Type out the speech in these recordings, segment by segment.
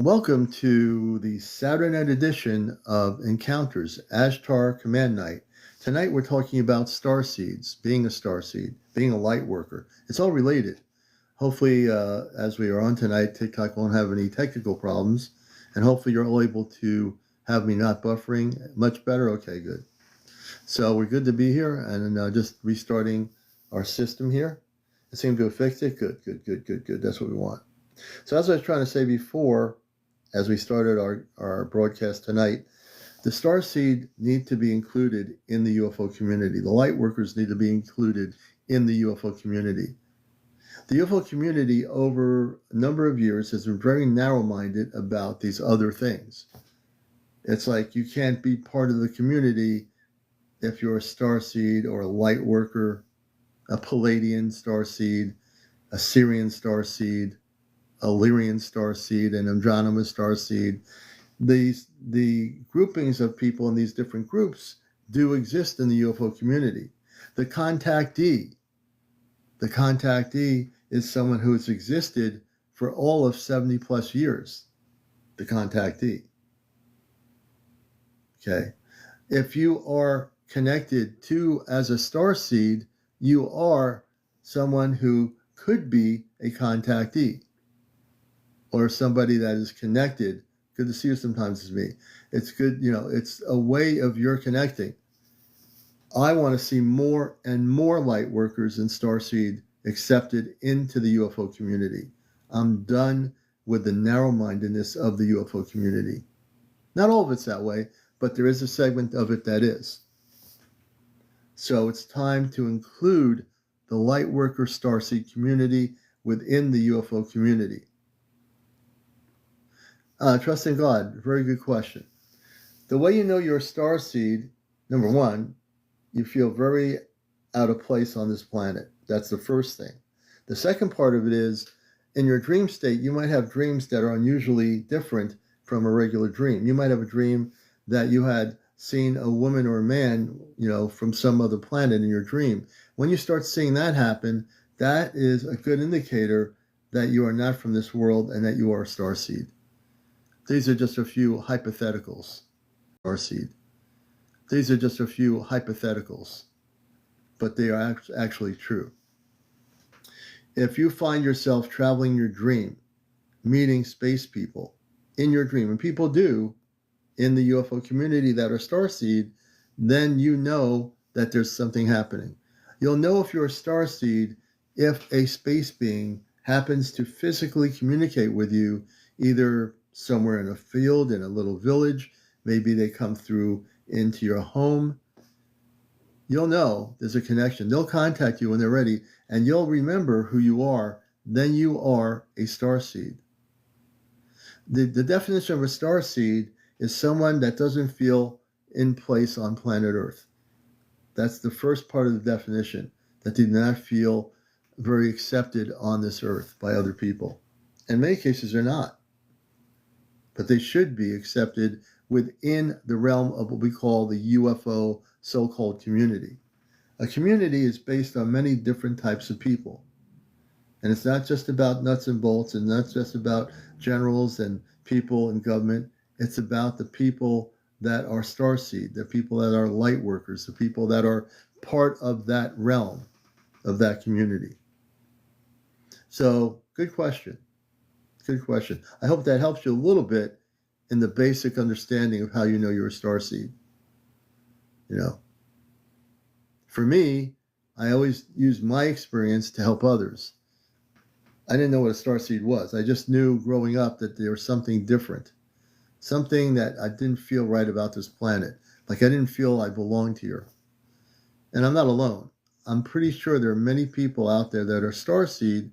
Welcome to the Saturday night edition of Encounters, Ashtar Command Night. Tonight we're talking about star seeds, being a star seed, being a light worker. It's all related. Hopefully, as we are on tonight, TikTok won't have any technical problems, and hopefully you're all able to have me not buffering. Much better? Okay, good. So we're good to be here, and just restarting our system here. It seemed to have fixed it. Good. That's what we want. So as I was trying to say before, as we started our broadcast tonight, the starseed need to be included in the UFO community. The light workers need to be included in the UFO community. The UFO community over a number of years has been very narrow-minded about these other things. It's like you can't be part of the community if you're a starseed or a light worker, a Palladian starseed, a Syrian starseed, a Lyrian starseed, an Andromeda starseed. The groupings of people in these different groups do exist in the UFO community. The contactee is someone who has existed for all of 70 plus years. The contactee. Okay. If you are connected to as a starseed, you are someone who could be a contactee, or somebody that is connected. Good to see you sometimes as me. It's good, it's a way of your connecting. I want to see more and more light workers and starseed accepted into the UFO community. I'm done with the narrow-mindedness of the UFO community. Not all of it's that way, but there is a segment of it that is. So it's time to include the light worker starseed community within the UFO community. Trust in God. Very good question. The way you know you're a starseed, number one, you feel very out of place on this planet. That's the first thing. The second part of it is, in your dream state, you might have dreams that are unusually different from a regular dream. You might have a dream that you had seen a woman or a man, from some other planet in your dream. When you start seeing that happen, that is a good indicator that you are not from this world and that you are a starseed. These are just a few hypotheticals, starseed. These are just a few hypotheticals, but they are actually true. If you find yourself traveling your dream, meeting space people in your dream, and people do in the UFO community that are starseed, then you know that there's something happening. You'll know if you're a starseed if a space being happens to physically communicate with you, either somewhere in a field, in a little village. Maybe they come through into your home. You'll know there's a connection. They'll contact you when they're ready, and you'll remember who you are. Then you are a starseed. The definition of a starseed is someone that doesn't feel in place on planet Earth. That's the first part of the definition, that they do not feel very accepted on this earth by other people. In many cases, they're not. But they should be accepted within the realm of what we call the UFO so-called community. A community is based on many different types of people. And it's not just about nuts and bolts, and not just about generals and people in government. It's about the people that are starseed, the people that are light workers, the people that are part of that realm, of that community. So, good question. Good question. I hope that helps you a little bit in the basic understanding of how you know you're a starseed. For me, I always use my experience to help others. I didn't know what a starseed was. I just knew growing up that there was something different, something that I didn't feel right about this planet. Like I didn't feel I belonged here. And I'm not alone. I'm pretty sure there are many people out there that are starseed.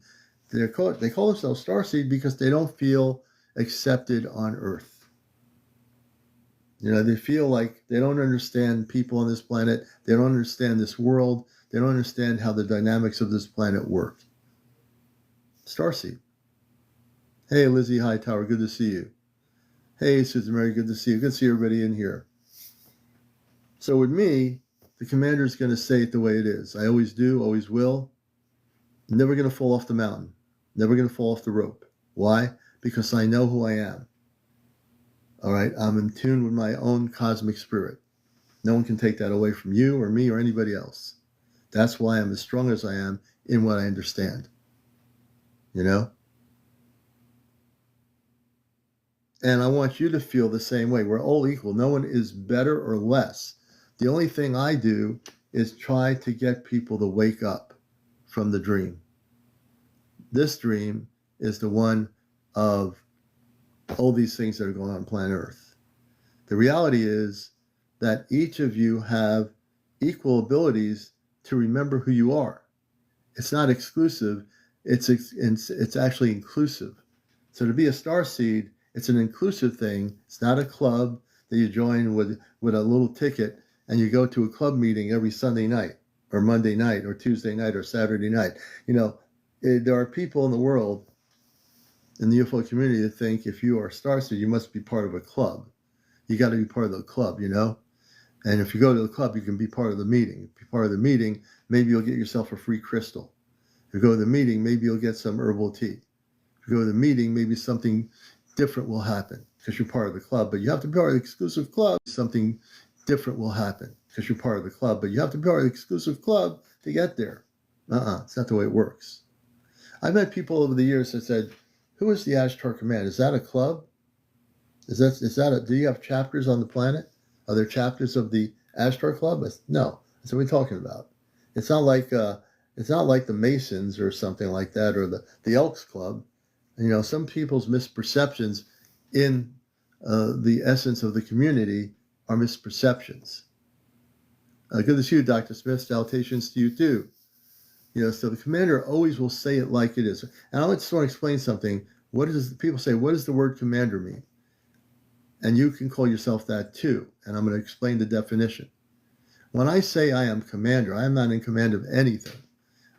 They call themselves starseed because they don't feel accepted on Earth. They feel like they don't understand people on this planet. They don't understand this world. They don't understand how the dynamics of this planet work. Starseed. Hey, Lizzie Hightower, good to see you. Hey, Susan Mary, good to see you. Good to see everybody in here. So with me, the commander is going to say it the way it is. I always do, always will. Never going to fall off the mountain. Never going to fall off the rope. Why? Because I know who I am. All right, I'm in tune with my own cosmic spirit. No one can take that away from you or me or anybody else. That's why I'm as strong as I am in what I understand. You know? And I want you to feel the same way. We're all equal. No one is better or less. The only thing I do is try to get people to wake up from the dream. This dream is the one of all these things that are going on planet Earth. The reality is that each of you have equal abilities to remember who you are. It's not exclusive, it's actually inclusive. So to be a starseed, it's an inclusive thing. It's not a club that you join with a little ticket and you go to a club meeting every Sunday night or Monday night or Tuesday night or Saturday night. You know, there are people in the world, in the UFO community, that think if you are a starseed, you must be part of a club. You got to be part of the club, you know? And if you go to the club, you can be part of the meeting. If you're part of the meeting, maybe you'll get yourself a free crystal. If you go to the meeting, maybe you'll get some herbal tea. If you go to the meeting, maybe something different will happen because you're part of the club. But you have to be part of the exclusive club. Something different will happen because you're part of the club. But you have to be part of the exclusive club to get there. It's not the way it works. I've met people over the years that said, who is the Ashtar Command? Is that a club? Is that do you have chapters on the planet? Are there chapters of the Ashtar Club? No. That's what we're talking about. It's not like the Masons or something like that, or the Elks Club. You know, some people's misperceptions in the essence of the community are misperceptions. Good to see you, Dr. Smith. Salutations to you too. You know, so the commander always will say it like it is. And I just want to explain something. People say, what does the word commander mean? And you can call yourself that too. And I'm going to explain the definition. When I say I am commander, I am not in command of anything.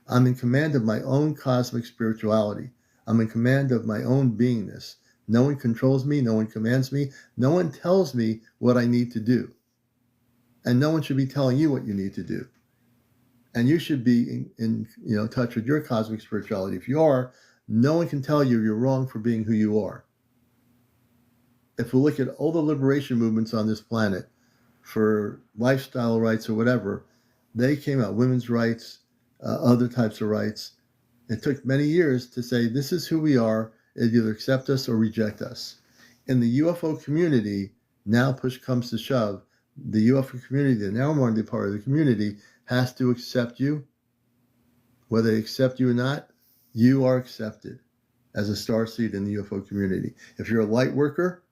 I'm in command of my own cosmic spirituality. I'm in command of my own beingness. No one controls me. No one commands me. No one tells me what I need to do. And no one should be telling you what you need to do. And you should be in touch with your cosmic spirituality. If you are, no one can tell you you're wrong for being who you are. If we look at all the liberation movements on this planet for lifestyle rights or whatever, they came out, women's rights, other types of rights. It took many years to say, this is who we are, and either accept us or reject us. In the UFO community, now push comes to shove, the UFO community, the now more than part of the community, has to accept you. Whether they accept you or not, you are accepted as a starseed in the UFO community. If you're a light worker,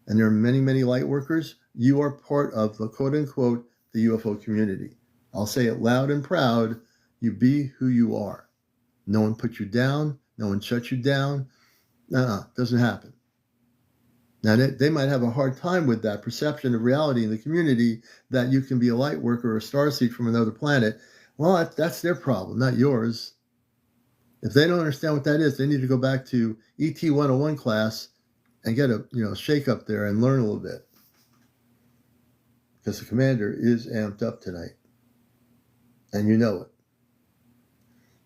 and there are many, many light workers, you are part of the quote-unquote the UFO community. I'll say it loud and proud, you be who you are. No one put you down, no one shut you down. Doesn't happen. Now, they might have a hard time with that perception of reality in the community that you can be a light worker or a starseed from another planet. Well, that's their problem, not yours. If they don't understand what that is, they need to go back to ET 101 class and get a shake up there and learn a little bit. Because the commander is amped up tonight. And you know it.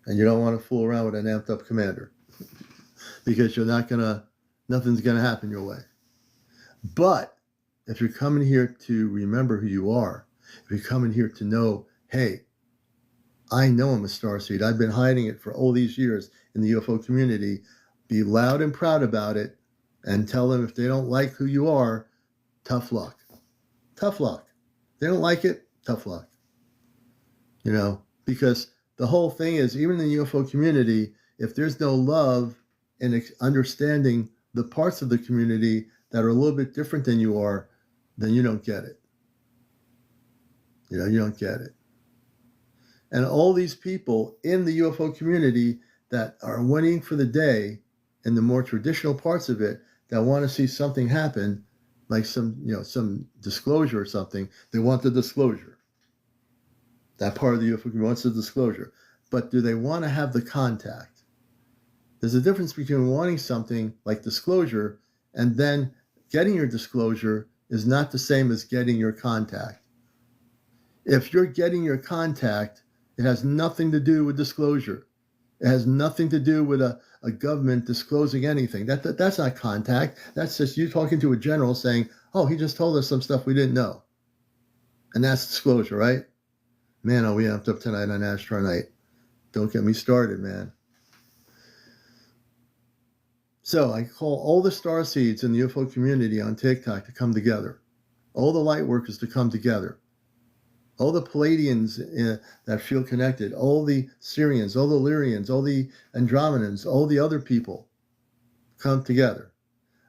And you don't want to fool around with an amped up commander. Because nothing's gonna happen your way. But if you're coming here to remember who you are, if you're coming here to know, hey, I know I'm a starseed. I've been hiding it for all these years in the UFO community. Be loud and proud about it. And tell them if they don't like who you are, tough luck. Tough luck. They don't like it, tough luck. Because the whole thing is, even in the UFO community, if there's no love and understanding the parts of the community that are a little bit different than you are, then you don't get it. You don't get it. And all these people in the UFO community that are waiting for the day in the more traditional parts of it that want to see something happen, like some disclosure or something, they want the disclosure. That part of the UFO community wants the disclosure. But do they want to have the contact? There's a difference between wanting something like disclosure and then getting your disclosure is not the same as getting your contact. If you're getting your contact, it has nothing to do with disclosure. It has nothing to do with a government disclosing anything. That's not contact. That's just you talking to a general saying, oh, he just told us some stuff we didn't know. And that's disclosure, right? Man, are we amped up tonight on Astro Night. Don't get me started, man. So I call all the star seeds in the UFO community on TikTok to come together. All the light workers to come together. All the Palladians that feel connected. All the Syrians, all the Lyrians, all the Andromedans, all the other people come together.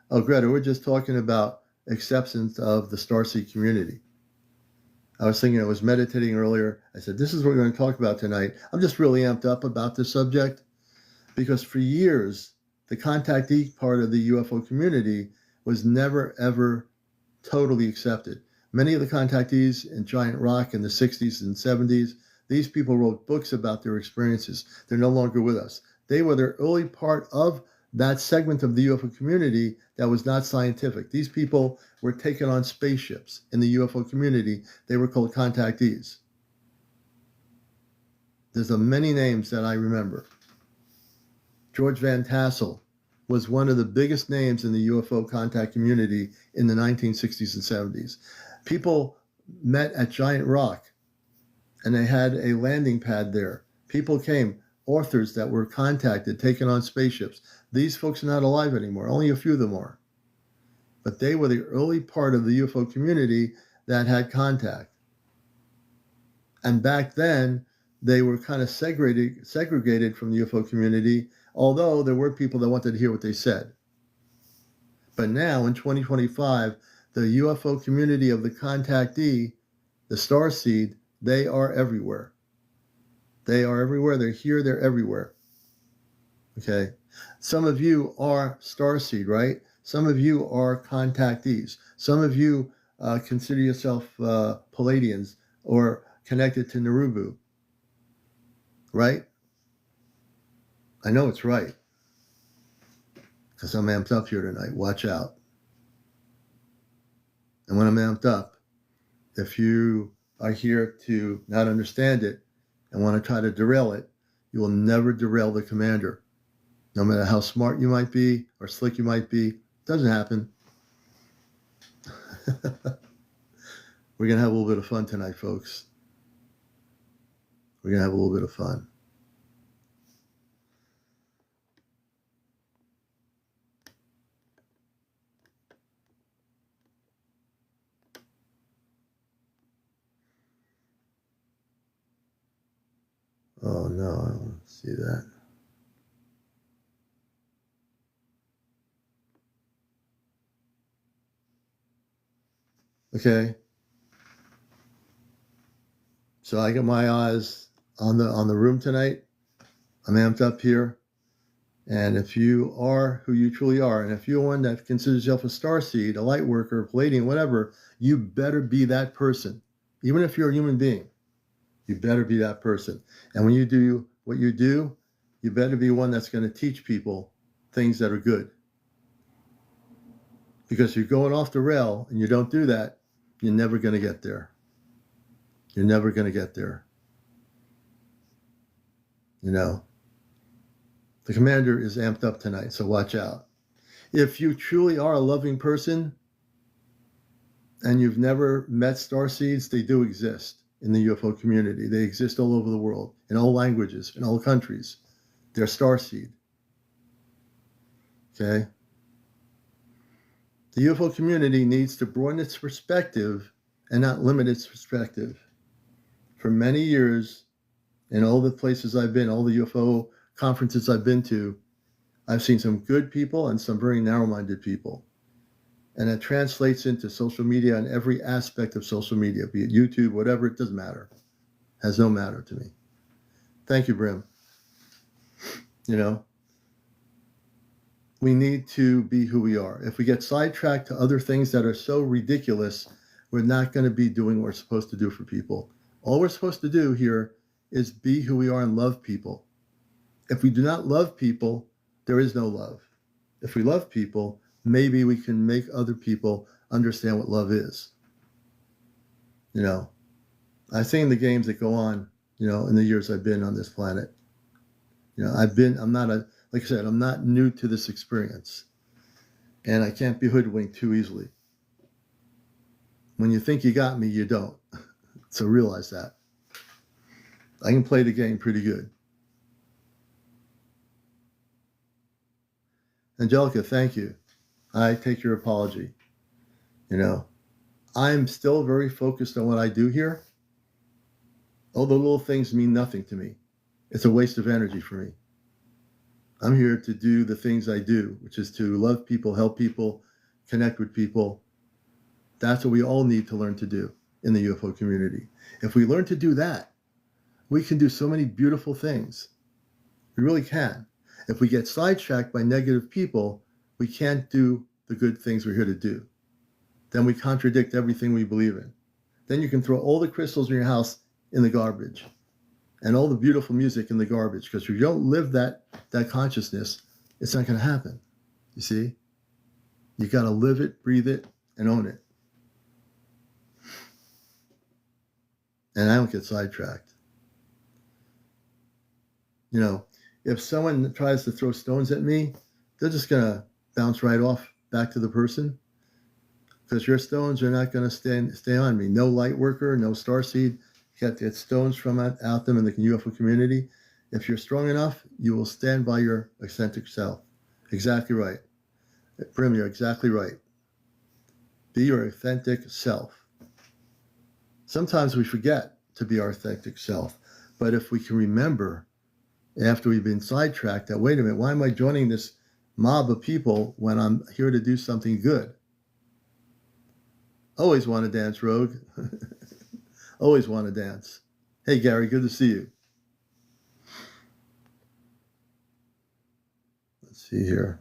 Oh, Greta, we're just talking about acceptance of the starseed community. I was thinking, I was meditating earlier. I said, this is what we're going to talk about tonight. I'm just really amped up about this subject because for years, the contactee part of the UFO community was never, ever totally accepted. Many of the contactees in Giant Rock in the 60s and 70s, these people wrote books about their experiences. They're no longer with us. They were the early part of that segment of the UFO community that was not scientific. These people were taken on spaceships in the UFO community. They were called contactees. There's many names that I remember. George Van Tassel was one of the biggest names in the UFO contact community in the 1960s and 70s. People met at Giant Rock, and they had a landing pad there. People came, authors that were contacted, taken on spaceships. These folks are not alive anymore. Only a few of them are. But they were the early part of the UFO community that had contact. And back then, they were kind of segregated from the UFO community, although there were people that wanted to hear what they said. But now, in 2025, the UFO community of the contactee, the starseed, they are everywhere. They are everywhere. They're here. They're everywhere. Okay. Some of you are starseed, right? Some of you are contactees. Some of you consider yourself Palladians or connected to Narubu, right? I know it's right because I'm amped up here tonight. Watch out. And when I'm amped up, if you are here to not understand it and want to try to derail it, you will never derail the commander. No matter how smart you might be or slick you might be, it doesn't happen. We're going to have a little bit of fun tonight, folks. We're going to have a little bit of fun. Oh, no, I don't see that. Okay. So I got my eyes on the room tonight. I'm amped up here. And if you are who you truly are, and if you're one that considers yourself a starseed, a light worker, a Palladian, whatever, you better be that person. Even if you're a human being, you better be that person. And when you do what you do, you better be one that's going to teach people things that are good. Because if you're going off the rail and you don't do that, you're never going to get there. You're never going to get there. You know, the commander is amped up tonight, so watch out. If you truly are a loving person and you've never met starseeds, they do exist in the UFO community. They exist all over the world, in all languages, in all countries. They're starseed. Okay? The UFO community needs to broaden its perspective and not limit its perspective. For many years, in all the places I've been, all the UFO conferences I've been to, I've seen some good people and some very narrow-minded people. And it translates into social media and every aspect of social media, be it YouTube, whatever, it doesn't matter. It has no matter to me. Thank you, Brim. You know, we need to be who we are. If we get sidetracked to other things that are so ridiculous, we're not going to be doing what we're supposed to do for people. All we're supposed to do here is be who we are and love people. If we do not love people, there is no love. If we love people, maybe we can make other people understand what love is. You know, I've seen the games that go on, you know, in the years I've been on this planet. You know, like I said, I'm not new to this experience. And I can't be hoodwinked too easily. When you think you got me, you don't. So realize that. I can play the game pretty good. Angelica, thank you. I take your apology. You know, I'm still very focused on what I do here. All the little things mean nothing to me. It's a waste of energy for me. I'm here to do the things I do, which is to love people, help people, connect with people. That's what we all need to learn to do in the UFO community. If we learn to do that, we can do so many beautiful things. We really can. If we get sidetracked by negative people, we can't do the good things we're here to do. Then we contradict everything we believe in. Then you can throw all the crystals in your house in the garbage and all the beautiful music in the garbage, because if you don't live that consciousness, it's not going to happen. You see? You got to live it, breathe it, and own it. And I don't get sidetracked. You know, if someone tries to throw stones at me, they're just going to bounce right off back to the person, because your stones are not going to stay on me. No light worker, no starseed get stones from out them in the UFO community. If you're strong enough, you will stand by your authentic self. Exactly right. Brim, you're exactly right. Be your authentic self. Sometimes we forget to be our authentic self, but if we can remember after we've been sidetracked that, wait a minute, why am I joining this mob of people when I'm here to do something good? Always want to dance, Rogue. Always want to dance. Hey, Gary, good to see you. Let's see here.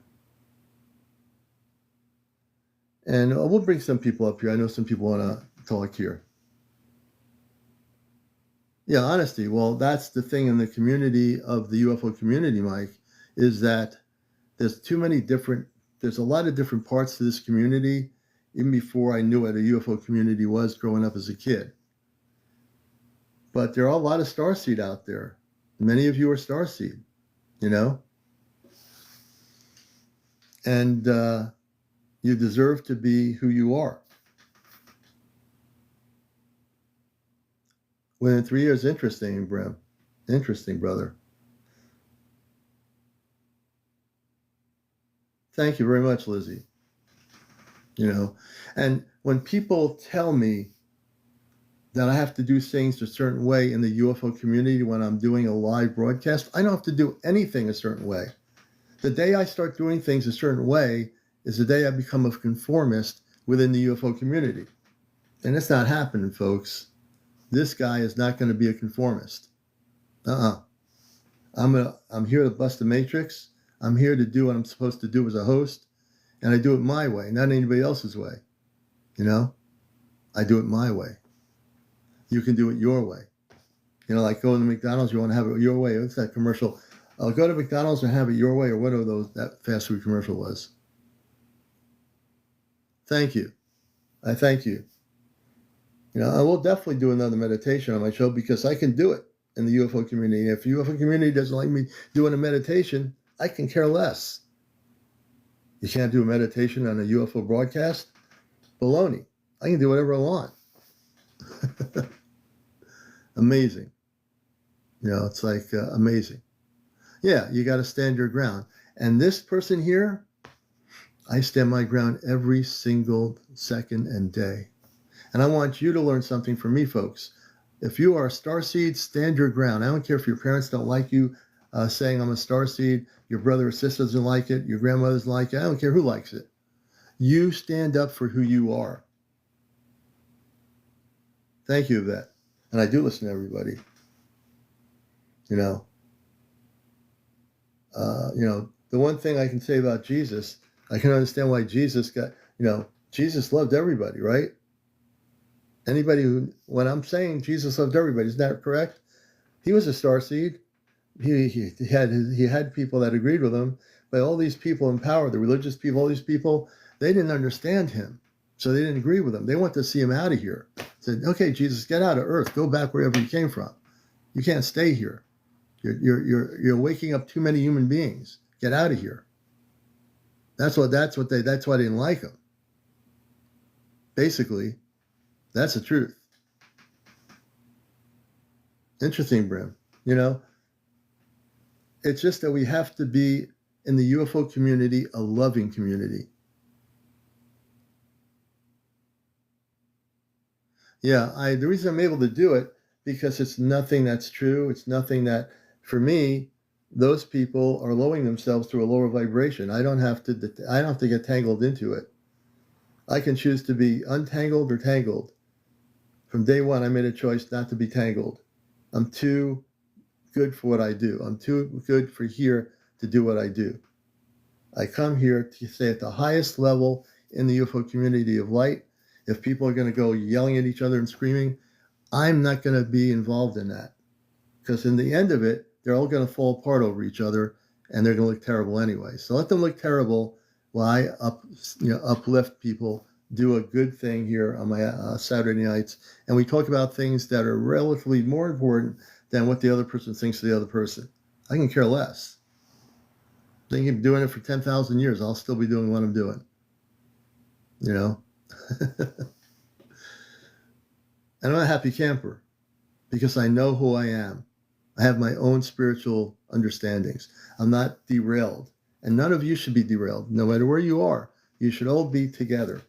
And we'll bring some people up here. I know some people want to talk here. Yeah, honesty. Well, that's the thing in the community of the UFO community, Mike, is that there's a lot of different parts to this community, even before I knew what a UFO community was growing up as a kid. But there are a lot of starseed out there. Many of you are starseed, you know? And you deserve to be who you are. Within 3 years, interesting, Brim. Interesting, brother. Thank you very much, Lizzie. You know, and when people tell me that I have to do things a certain way in the UFO community when I'm doing a live broadcast, I don't have to do anything a certain way. The day I start doing things a certain way is the day I become a conformist within the UFO community. And it's not happening, folks. This guy is not going to be a conformist. I'm here to bust the matrix. I'm here to do what I'm supposed to do as a host. And I do it my way, not anybody else's way. You know? I do it my way. You can do it your way. You know, like going to McDonald's, you want to have it your way. What's that commercial? I'll go to McDonald's and have it your way, or whatever that fast food commercial was. Thank you. I thank you. You know, I will definitely do another meditation on my show because I can do it in the UFO community. If the UFO community doesn't like me doing a meditation, I can care less. You can't do a meditation on a UFO broadcast? Baloney. I can do whatever I want. Amazing. You know, it's like amazing. Yeah, you got to stand your ground. And this person here, I stand my ground every single second and day. And I want you to learn something from me, folks. If you are a starseed, stand your ground. I don't care if your parents don't like you saying I'm a starseed, your brother or sister doesn't like it, your grandmother doesn't like it. I don't care who likes it. You stand up for who you are. Thank you, Yvette. And I do listen to everybody. You know, the one thing I can say about Jesus, I can understand why Jesus Jesus loved everybody, right? When I'm saying Jesus loved everybody, isn't that correct? He was a starseed. He had people that agreed with him, but all these people in power, the religious people, all these people, they didn't understand him. So they didn't agree with him. They wanted to see him out of here. Said, okay, Jesus, get out of earth. Go back wherever you came from. You can't stay here. You're waking up too many human beings. Get out of here. That's why they didn't like them. Basically, that's the truth. Interesting, Brim. You know, it's just that we have to be in the UFO community a loving community. Yeah, the reason I'm able to do it because it's nothing that's true. It's nothing that, for me, those people are lowering themselves to a lower vibration. I don't have to get tangled into it. I can choose to be untangled or tangled. From day one, I made a choice not to be tangled. I'm too good for what I do. I'm too good for here to do what I do. I come here to stay at the highest level in the UFO community of light. If people are going to go yelling at each other and screaming, I'm not going to be involved in that. Because in the end of it, they're all going to fall apart over each other and they're going to look terrible anyway. So let them look terrible while I uplift people, do a good thing here on my Saturday nights. And we talk about things that are relatively more important than what the other person thinks of the other person. I can care less. They can keep doing it for 10,000 years. I'll still be doing what I'm doing. You know? And I'm a happy camper because I know who I am. I have my own spiritual understandings. I'm not derailed. And none of you should be derailed. No matter where you are, you should all be together,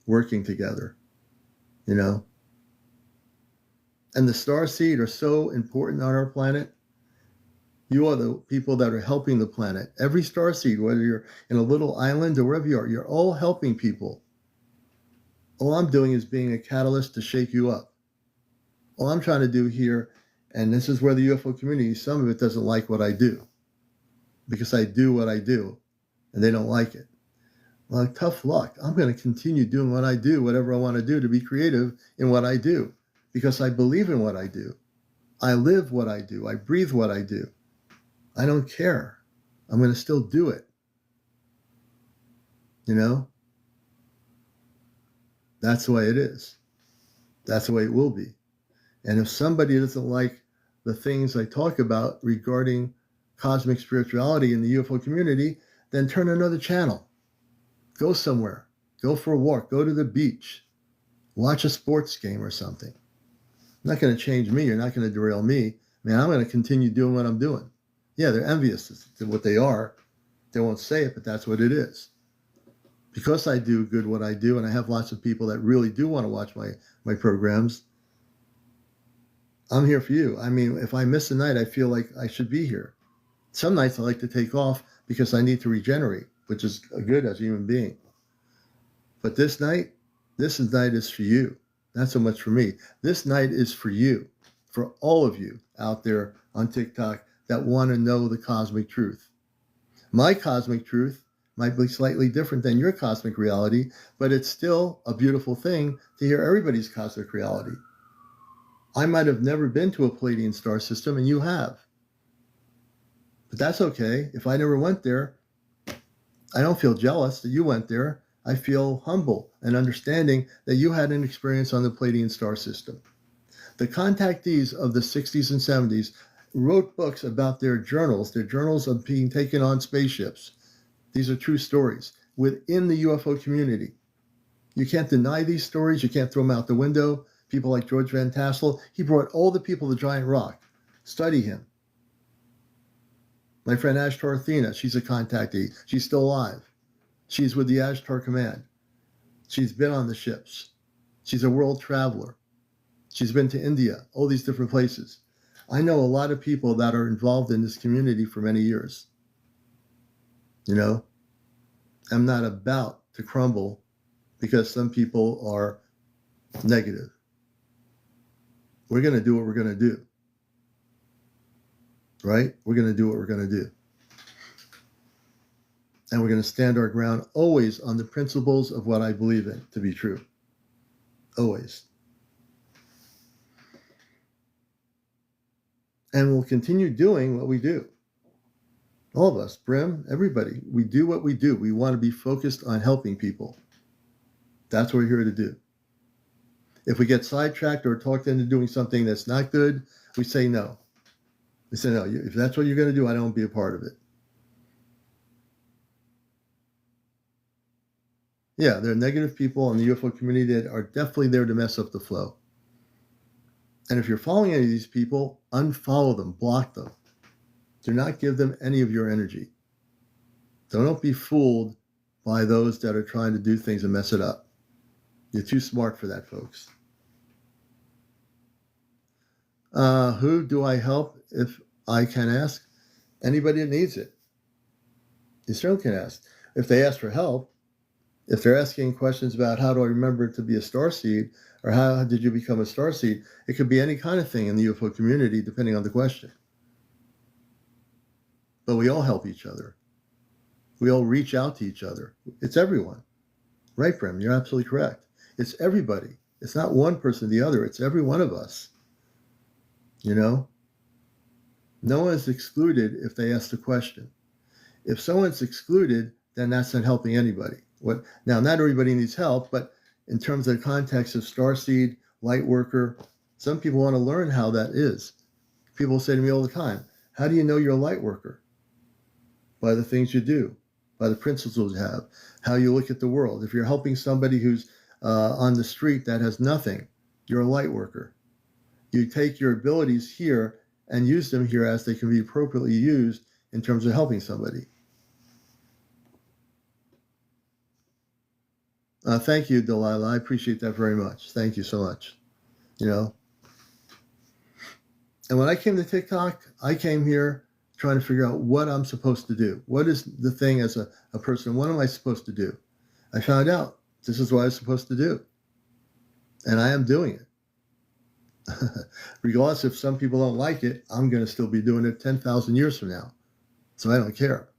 working together. You know? And the star seed are so important on our planet. You are the people that are helping the planet. Every star seed, whether you're in a little island or wherever you are, you're all helping people. All I'm doing is being a catalyst to shake you up. All I'm trying to do here, and this is where the UFO community, some of it doesn't like what I do. Because I do what I do, and they don't like it. Well, tough luck. I'm going to continue doing what I do, whatever I want to do, to be creative in what I do. Because I believe in what I do. I live what I do. I breathe what I do. I don't care. I'm going to still do it. You know? That's the way it is. That's the way it will be. And if somebody doesn't like the things I talk about regarding cosmic spirituality in the UFO community, then turn another channel. Go somewhere. Go for a walk. Go to the beach. Watch a sports game or something. Not going to change me. You're not going to derail me. Man, I'm going to continue doing what I'm doing. Yeah, they're envious to what they are. They won't say it, but that's what it is. Because I do good what I do, and I have lots of people that really do want to watch my programs, I'm here for you. I mean, if I miss a night, I feel like I should be here. Some nights I like to take off because I need to regenerate, which is good as a human being. But this night is for you. Not so much for me. This night is for you, for all of you out there on TikTok that want to know the cosmic truth. My cosmic truth might be slightly different than your cosmic reality, but it's still a beautiful thing to hear everybody's cosmic reality. I might have never been to a Pleiadian star system, and you have. But that's okay. If I never went there, I don't feel jealous that you went there. I feel humble and understanding that you had an experience on the Pleiadian star system. The contactees of the 60s and 70s wrote books about their journals of being taken on spaceships. These are true stories within the UFO community. You can't deny these stories. You can't throw them out the window. People like George Van Tassel, he brought all the people to Giant Rock. Study him. My friend Ashtar Athena, she's a contactee. She's still alive. She's with the Ashtar Command. She's been on the ships. She's a world traveler. She's been to India, all these different places. I know a lot of people that are involved in this community for many years. You know, I'm not about to crumble because some people are negative. We're going to do what we're going to do. Right? We're going to do what we're going to do. And we're going to stand our ground always on the principles of what I believe in to be true. Always. And we'll continue doing what we do. All of us, Brim, everybody, we do what we do. We want to be focused on helping people. That's what we're here to do. If we get sidetracked or talked into doing something that's not good, we say no. They say, no, if that's what you're going to do, I don't want to be a part of it. Yeah, there are negative people in the UFO community that are definitely there to mess up the flow. And if you're following any of these people, unfollow them, block them. Do not give them any of your energy. Don't be fooled by those that are trying to do things and mess it up. You're too smart for that, folks. Who do I help if I can ask? Anybody that needs it. You certainly can ask. If they ask for help, if they're asking questions about how do I remember to be a starseed, or how did you become a starseed, it could be any kind of thing in the UFO community, depending on the question. But we all help each other. We all reach out to each other. It's everyone. Right, Brim? You're absolutely correct. It's everybody. It's not one person or the other. It's every one of us. You know? No one is excluded if they ask the question. If someone's excluded, then that's not helping anybody. Now, not everybody needs help, but in terms of the context of starseed, light worker, some people want to learn how that is. People say to me all the time, how do you know you're a light worker? By the things you do, by the principles you have, how you look at the world. If you're helping somebody who's on the street that has nothing, you're a light worker. You take your abilities here and use them here as they can be appropriately used in terms of helping somebody. Thank you, Delilah. I appreciate that very much. Thank you so much. You know, and when I came to TikTok, I came here trying to figure out what I'm supposed to do. What is the thing as a person? What am I supposed to do? I found out this is what I was supposed to do. And I am doing it. Regardless if some people don't like it, I'm going to still be doing it 10,000 years from now. So I don't care.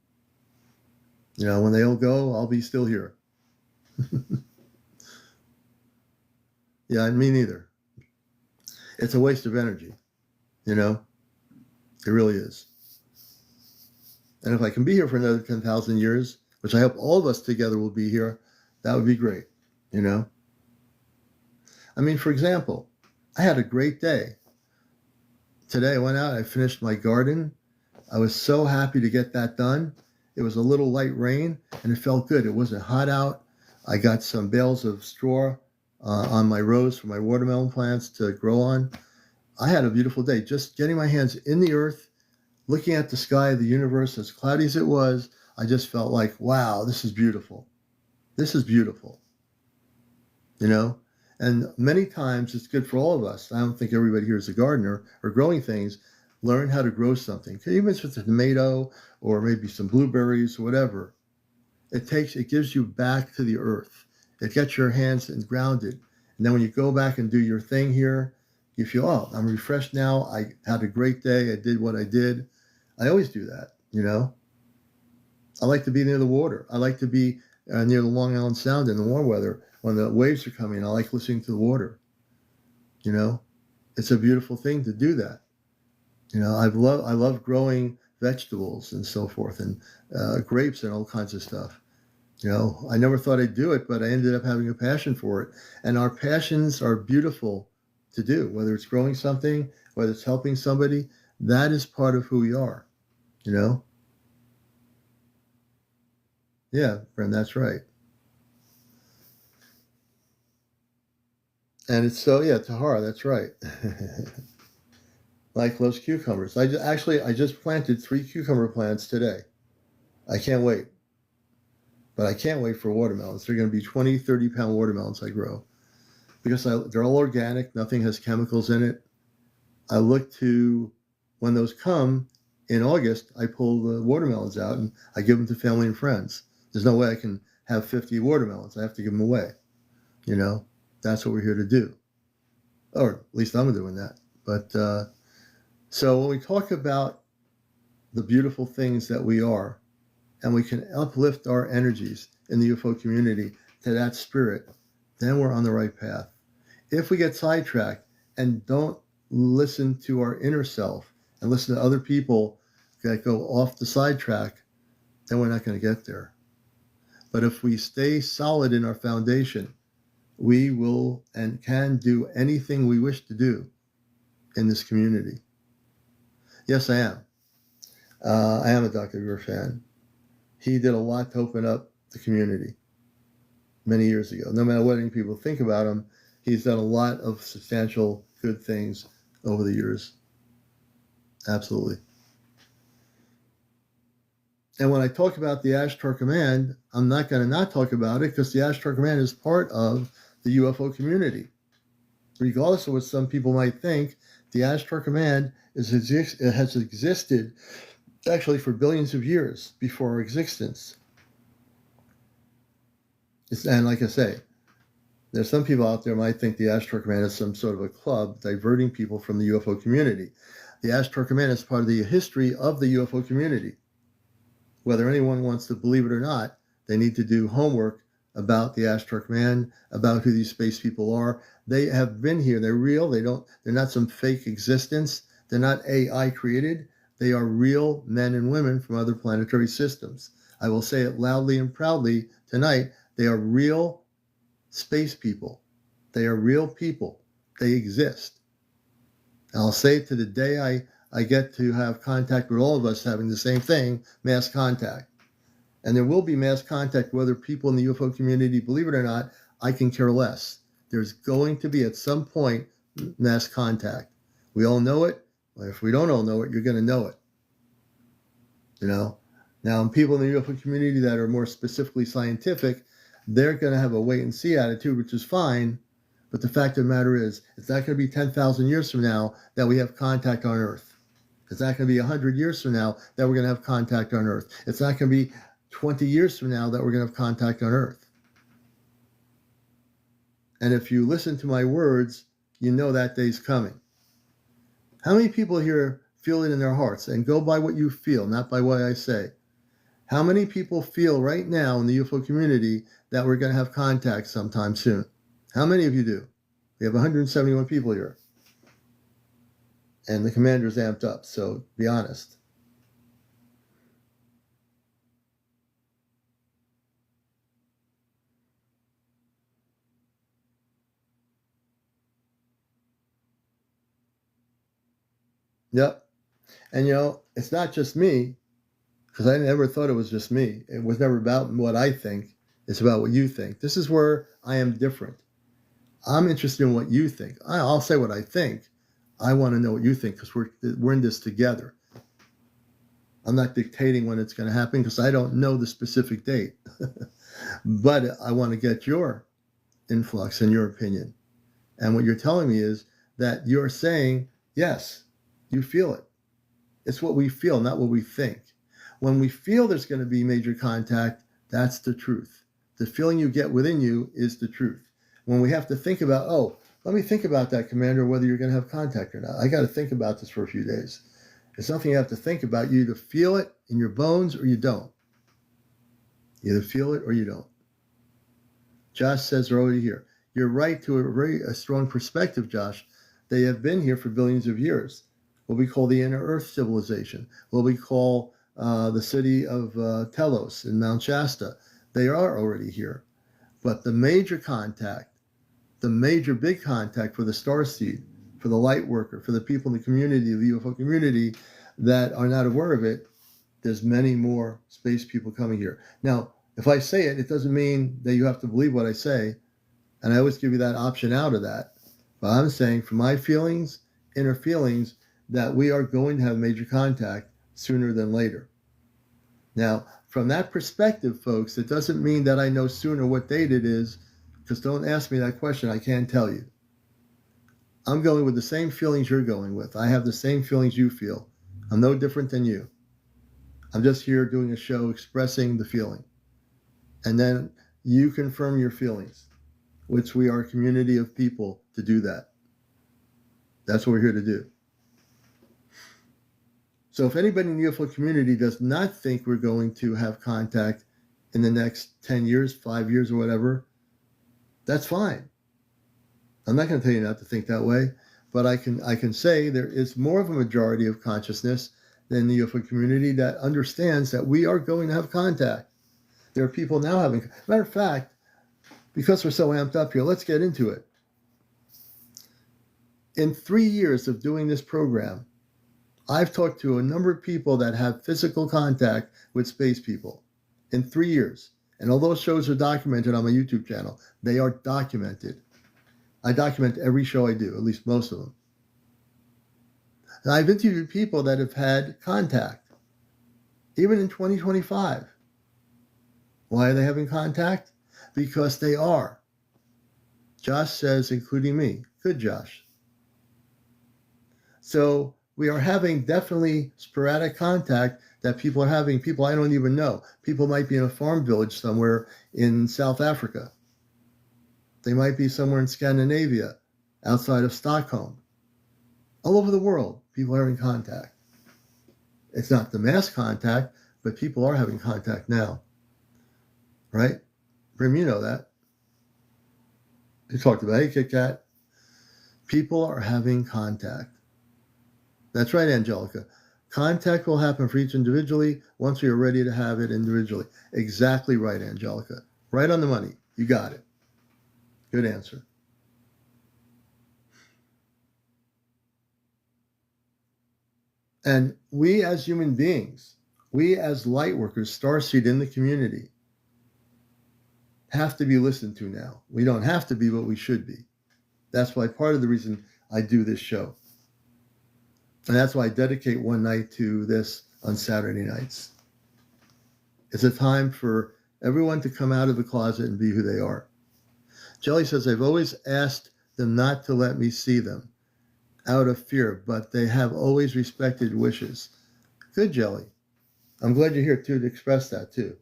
You know, when they all go, I'll be still here. Yeah, me neither. It's a waste of energy, you know? It really is. And if I can be here for another 10,000 years, which I hope all of us together will be here, that would be great, you know? I mean, for example, I had a great day. Today I went out, I finished my garden. I was so happy to get that done. It was a little light rain, and it felt good. It wasn't hot out. I got some bales of straw on my rows for my watermelon plants to grow on. I had a beautiful day. Just getting my hands in the earth, looking at the sky, the universe, as cloudy as it was, I just felt like, wow, this is beautiful. This is beautiful. You know? And many times it's good for all of us. I don't think everybody here is a gardener or growing things. Learn how to grow something. Even if it's a tomato or maybe some blueberries or whatever. It gives you back to the earth. It gets your hands grounded. And then when you go back and do your thing here, you feel, oh, I'm refreshed now. I had a great day. I did what I did. I always do that, you know. I like to be near the water. I like to be near the Long Island Sound in the warm weather. When the waves are coming, I like listening to the water. You know, it's a beautiful thing to do that. You know, I love growing vegetables and so forth, and grapes and all kinds of stuff. You know, I never thought I'd do it, but I ended up having a passion for it. And our passions are beautiful to do, whether it's growing something, whether it's helping somebody. That is part of who we are, you know? Yeah, friend, that's right. And it's so, yeah, Tahara, that's right. Like those cucumbers. I just planted 3 cucumber plants today. I can't wait. But I can't wait for watermelons. They're going to be 20, 30-pound watermelons I grow. Because they're all organic. Nothing has chemicals in it. I look to, when those come, in August, I pull the watermelons out and I give them to family and friends. There's no way I can have 50 watermelons. I have to give them away. You know, that's what we're here to do. Or at least I'm doing that. But so when we talk about the beautiful things that we are, and we can uplift our energies in the UFO community to that spirit, then we're on the right path. If we get sidetracked and don't listen to our inner self and listen to other people that go off the sidetrack, then we're not going to get there. But if we stay solid in our foundation, we will and can do anything we wish to do in this community. Yes, I am. I am a Dr. Greer fan. He did a lot to open up the community many years ago. No matter what any people think about him, he's done a lot of substantial good things over the years. Absolutely. And when I talk about the Ashtar Command, I'm not going to not talk about it because the Ashtar Command is part of the UFO community. Regardless of what some people might think, the Ashtar Command has existed actually for billions of years before our existence. And like I say, there's some people out there might think the Ashtar Command is some sort of a club diverting people from the UFO community. The Ashtar Command is part of the history of the UFO community. Whether anyone wants to believe it or not, they need to do homework about the Ashtar Command, about who these space people are. They have been here. They're real. They're not some fake existence. They're not AI created. They are real men and women from other planetary systems. I will say it loudly and proudly tonight. They are real space people. They are real people. They exist. And I'll say it to the day I get to have contact with all of us having the same thing, mass contact. And there will be mass contact whether people in the UFO community believe it or not. I can care less. There's going to be at some point mass contact. We all know it. If we don't all know it, you're going to know it. You know? Now, people in the UFO community that are more specifically scientific, they're going to have a wait and see attitude, which is fine. But the fact of the matter is, it's not going to be 10,000 years from now that we have contact on Earth. It's not going to be 100 years from now that we're going to have contact on Earth. It's not going to be 20 years from now that we're going to have contact on Earth. And if you listen to my words, you know that day's coming. How many people here feel it in their hearts? And go by what you feel, not by what I say. How many people feel right now in the UFO community that we're going to have contact sometime soon? How many of you do? We have 171 people here. And the commander's amped up, so be honest. Yep. And it's not just me, because I never thought it was just me. It was never about what I think. It's about what you think. This is where I am different. I'm interested in what you think. I'll say what I think. I want to know what you think because we're in this together. I'm not dictating when it's going to happen because I don't know the specific date. But I want to get your influx and your opinion. And what you're telling me is that you're saying, yes, you feel it. It's what we feel, not what we think. When we feel there's going to be major contact, that's the truth. The feeling you get within you is the truth. When we have to think about, let me think about that, Commander, whether you're going to have contact or not. I got to think about this for a few days. It's something you have to think about. You either feel it in your bones or you don't. You either feel it or you don't. Josh says they're already here. You're right to a strong perspective, Josh. They have been here for billions of years. What we call the inner Earth civilization. What we call the city of Telos in Mount Shasta. They are already here. But the major contact, the major big contact for the starseed, for the light worker, for the people in the community, the UFO community that are not aware of it, there's many more space people coming here. Now, if I say it, it doesn't mean that you have to believe what I say. And I always give you that option out of that. But I'm saying from my feelings, inner feelings, that we are going to have major contact sooner than later. Now, from that perspective, folks, it doesn't mean that I know sooner what date it is, because don't ask me that question. I can't tell you. I'm going with the same feelings you're going with. I have the same feelings you feel. I'm no different than you. I'm just here doing a show expressing the feeling. And then you confirm your feelings, which we are a community of people to do that. That's what we're here to do. So if anybody in the UFO community does not think we're going to have contact in the next 10 years, 5 years, or whatever, that's fine. I'm not going to tell you not to think that way, but I can say there is more of a majority of consciousness than the UFO community that understands that we are going to have contact. There are people now having... Matter of fact, because we're so amped up here, let's get into it. In 3 years of doing this program, I've talked to a number of people that have physical contact with space people in 3 years. And all those shows are documented on my YouTube channel. They are documented. I document every show I do, at least most of them. And I've interviewed people that have had contact, even in 2025. Why are they having contact? Because they are. Josh says, including me. Good, Josh. So we are having definitely sporadic contact that people are having, people I don't even know. People might be in a farm village somewhere in South Africa. They might be somewhere in Scandinavia, outside of Stockholm. All over the world, people are having contact. It's not the mass contact, but people are having contact now. Right? Brim, you know that. You talked about it, Kit Kat. People are having contact. That's right, Angelica. Contact will happen for each individually once we are ready to have it individually. Exactly right, Angelica. Right on the money. You got it. Good answer. And we as human beings, we as light workers, starseed in the community, have to be listened to now. We don't have to be, but we should be. That's why part of the reason I do this show. And that's why I dedicate one night to this on Saturday nights. It's a time for everyone to come out of the closet and be who they are. Jelly says, I've always asked them not to let me see them out of fear, but they have always respected wishes. Good, Jelly. I'm glad you're here too to express that too.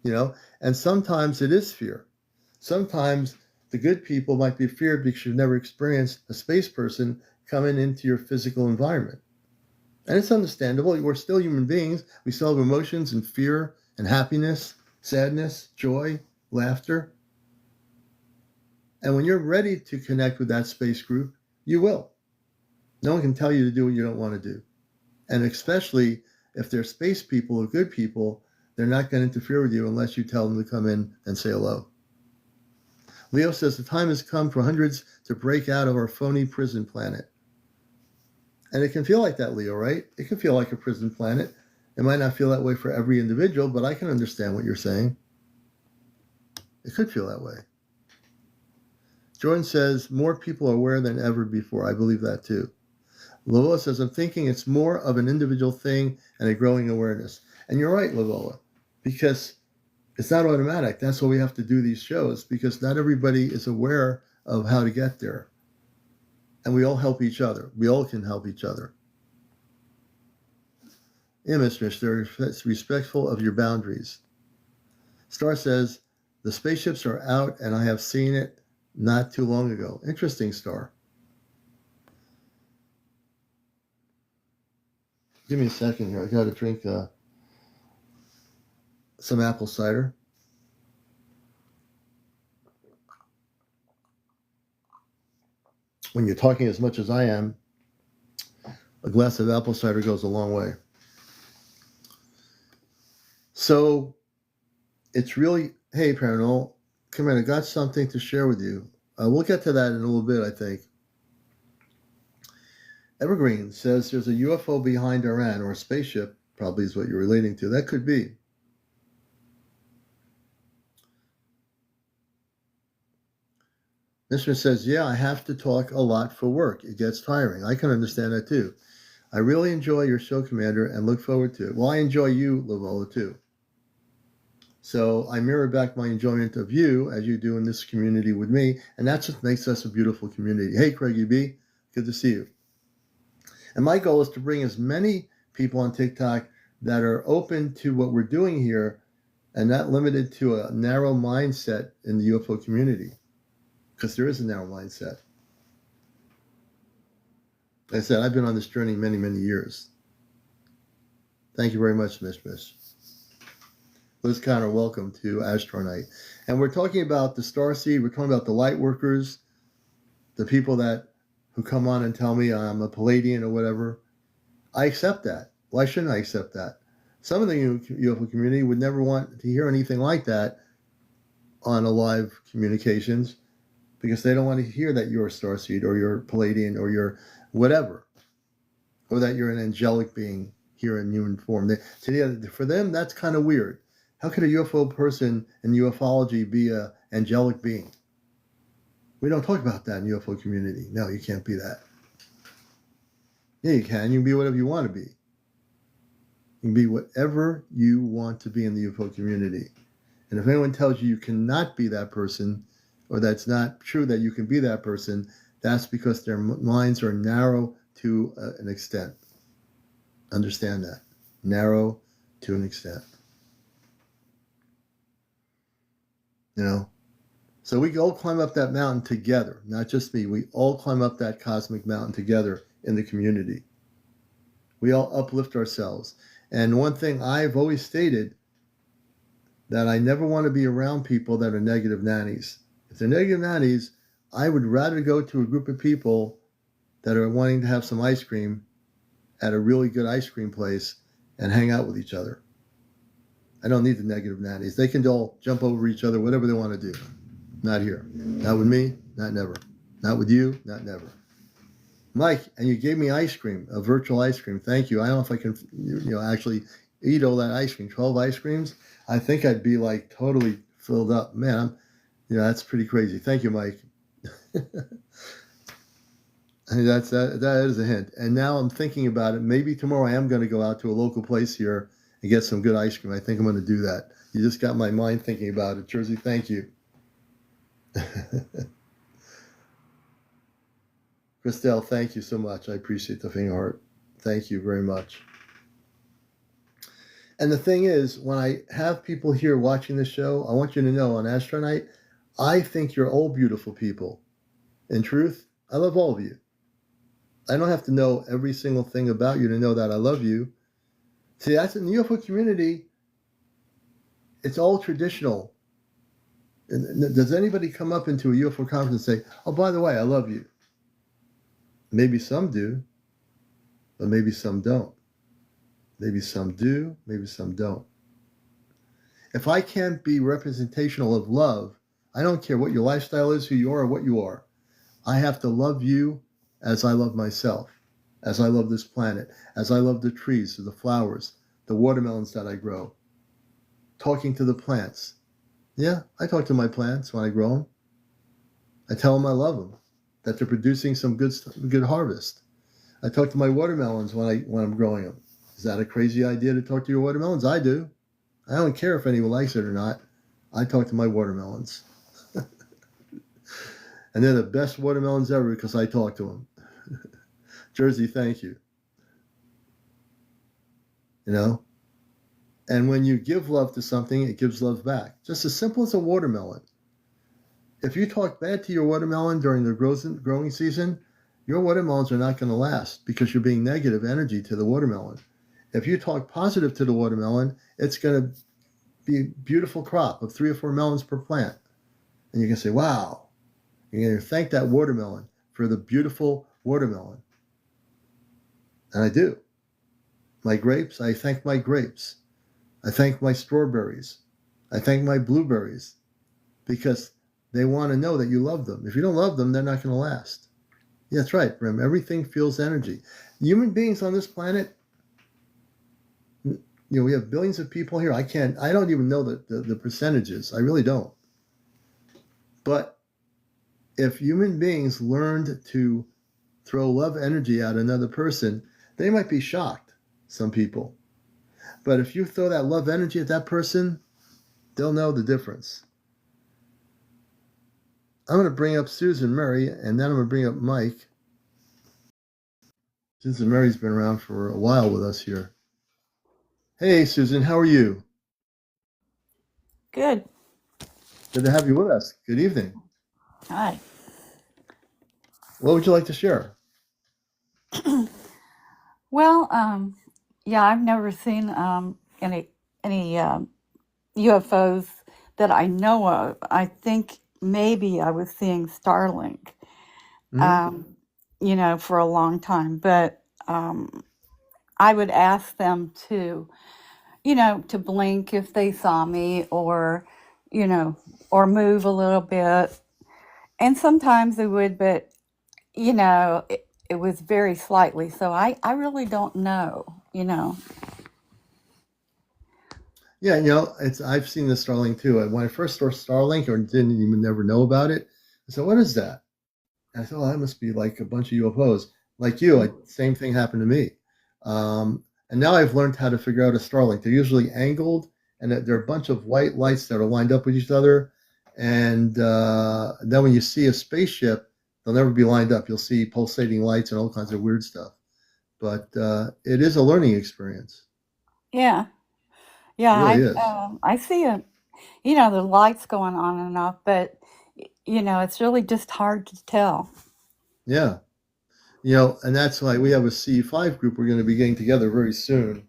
You know, and sometimes it is fear. Sometimes the good people might be feared because you've never experienced a space person coming into your physical environment. And it's understandable. We're still human beings. We still have emotions and fear and happiness, sadness, joy, laughter. And when you're ready to connect with that space group, you will. No one can tell you to do what you don't want to do. And especially if they're space people or good people, they're not going to interfere with you unless you tell them to come in and say hello. Leo says the time has come for hundreds to break out of our phony prison planet. And it can feel like that, Leo, right? It can feel like a prison planet. It might not feel that way for every individual, but I can understand what you're saying. It could feel that way. Jordan says more people are aware than ever before. I believe that too. Lavola says, I'm thinking it's more of an individual thing and a growing awareness. And you're right, Lavola, because it's not automatic. That's why we have to do these shows, because not everybody is aware of how to get there. And we all help each other. We all can help each other. Yeah, Mr. Respectful of your boundaries. Star says, the spaceships are out and I have seen it not too long ago. Interesting, Star. Give me a second here. I got to drink some apple cider. When you're talking as much as I am, a glass of apple cider goes a long way. So it's really, hey, Paranormal, come in, I got something to share with you. We'll get to that in a little bit, I think. Evergreen says there's a UFO behind Iran, or a spaceship, probably is what you're relating to. That could be. Mr. says, yeah, I have to talk a lot for work. It gets tiring. I can understand that too. I really enjoy your show, Commander, and look forward to it. Well, I enjoy you, Lavola, too. So I mirror back my enjoyment of you as you do in this community with me, and that's what makes us a beautiful community. Hey, Craigie B, good to see you. And my goal is to bring as many people on TikTok that are open to what we're doing here and not limited to a narrow mindset in the UFO community, because there is a narrow mindset. Like I said, I've been on this journey many, many years. Thank you very much, Miss. Liz Connor, welcome to Ashtar Night. And we're talking about the starseed. We're talking about the light workers, the people who come on and tell me I'm a Palladian or whatever. I accept that. Why shouldn't I accept that? Some of the UFO community would never want to hear anything like that on a live communications, because they don't want to hear that you're a starseed or you're Palladian or you're whatever. or that you're an angelic being here in human form. For them, that's kind of weird. How could a UFO person in ufology be an angelic being? We don't talk about that in the UFO community. No, you can't be that. Yeah, you can. You can be whatever you want to be. You can be whatever you want to be in the UFO community. And if anyone tells you you cannot be that person, or that's not true that you can be that person, that's because their minds are narrow to an extent. Understand that. Narrow to an extent. You know? So we all climb up that mountain together, not just me. We all climb up that cosmic mountain together in the community. We all uplift ourselves. And one thing I've always stated, that I never want to be around people that are negative nannies. If they're negative nannies, I would rather go to a group of people that are wanting to have some ice cream at a really good ice cream place and hang out with each other. I don't need the negative nannies. They can all jump over each other, whatever they want to do. Not here. Not with me, not never. Not with you, not never. Mike, and you gave me ice cream, a virtual ice cream. Thank you. I don't know if I can, actually eat all that ice cream. 12 ice creams. I think I'd be like totally filled up. Man, that's pretty crazy. Thank you, Mike. That is a hint. And now I'm thinking about it. Maybe tomorrow I am going to go out to a local place here and get some good ice cream. I think I'm going to do that. You just got my mind thinking about it. Jersey, thank you. Christelle, thank you so much. I appreciate the finger heart. Thank you very much. And the thing is, when I have people here watching the show, I want you to know on Astronite, I think you're all beautiful people. In truth, I love all of you. I don't have to know every single thing about you to know that I love you. See, that's in the UFO community. It's all traditional. And does anybody come up into a UFO conference and say, oh, by the way, I love you? Maybe some do, but maybe some don't. Maybe some do, maybe some don't. If I can't be representational of love, I don't care what your lifestyle is, who you are, or what you are. I have to love you as I love myself, as I love this planet, as I love the trees, the flowers, the watermelons that I grow. Talking to the plants. Yeah, I talk to my plants when I grow them. I tell them I love them, that they're producing some good harvest. I talk to my watermelons when I'm growing them. Is that a crazy idea to talk to your watermelons? I do. I don't care if anyone likes it or not. I talk to my watermelons. And they're the best watermelons ever because I talk to them. Jersey, thank you. And when you give love to something, it gives love back. Just as simple as a watermelon. If you talk bad to your watermelon during the growing season, your watermelons are not going to last because you're being negative energy to the watermelon. If you talk positive to the watermelon, it's going to be a beautiful crop of 3 or 4 melons per plant. And you can say, wow, you're going to thank that watermelon for the beautiful watermelon. And I do. My grapes, I thank my grapes. I thank my strawberries. I thank my blueberries because they want to know that you love them. If you don't love them, they're not going to last. Yeah, that's right, Brim. Everything feels energy. Human beings on this planet, we have billions of people here. I don't even know the percentages. I really don't. But if human beings learned to throw love energy at another person, they might be shocked, some people. But if you throw that love energy at that person, they'll know the difference. I'm going to bring up Susan Murray, and then I'm going to bring up Mike. Susan Murray's been around for a while with us here. Hey, Susan, how are you? Good. Good to have you with us. Good evening. Hi. What would you like to share? Well, yeah, I've never seen any UFOs that I know of. I think maybe I was seeing Starlink, for a long time. But I would ask them to blink if they saw me, or move a little bit. And sometimes they would, but it was very slightly. So I really don't know, you know. Yeah, I've seen the Starlink too. When I first saw Starlink or didn't even never know about it, I said, "What is that?" And I thought, "Oh, that must be like a bunch of UFOs." Like you, same thing happened to me. And now I've learned how to figure out a Starlink. They're usually angled, and they're a bunch of white lights that are lined up with each other. And then when you see a spaceship, they'll never be lined up. You'll see pulsating lights and all kinds of weird stuff. But it is a learning experience. Yeah. Yeah, It really is. I see a, you know, the lights going on and off, but you know, it's really just hard to tell. Yeah. And that's why we have a C5 group. We're going to be getting together very soon.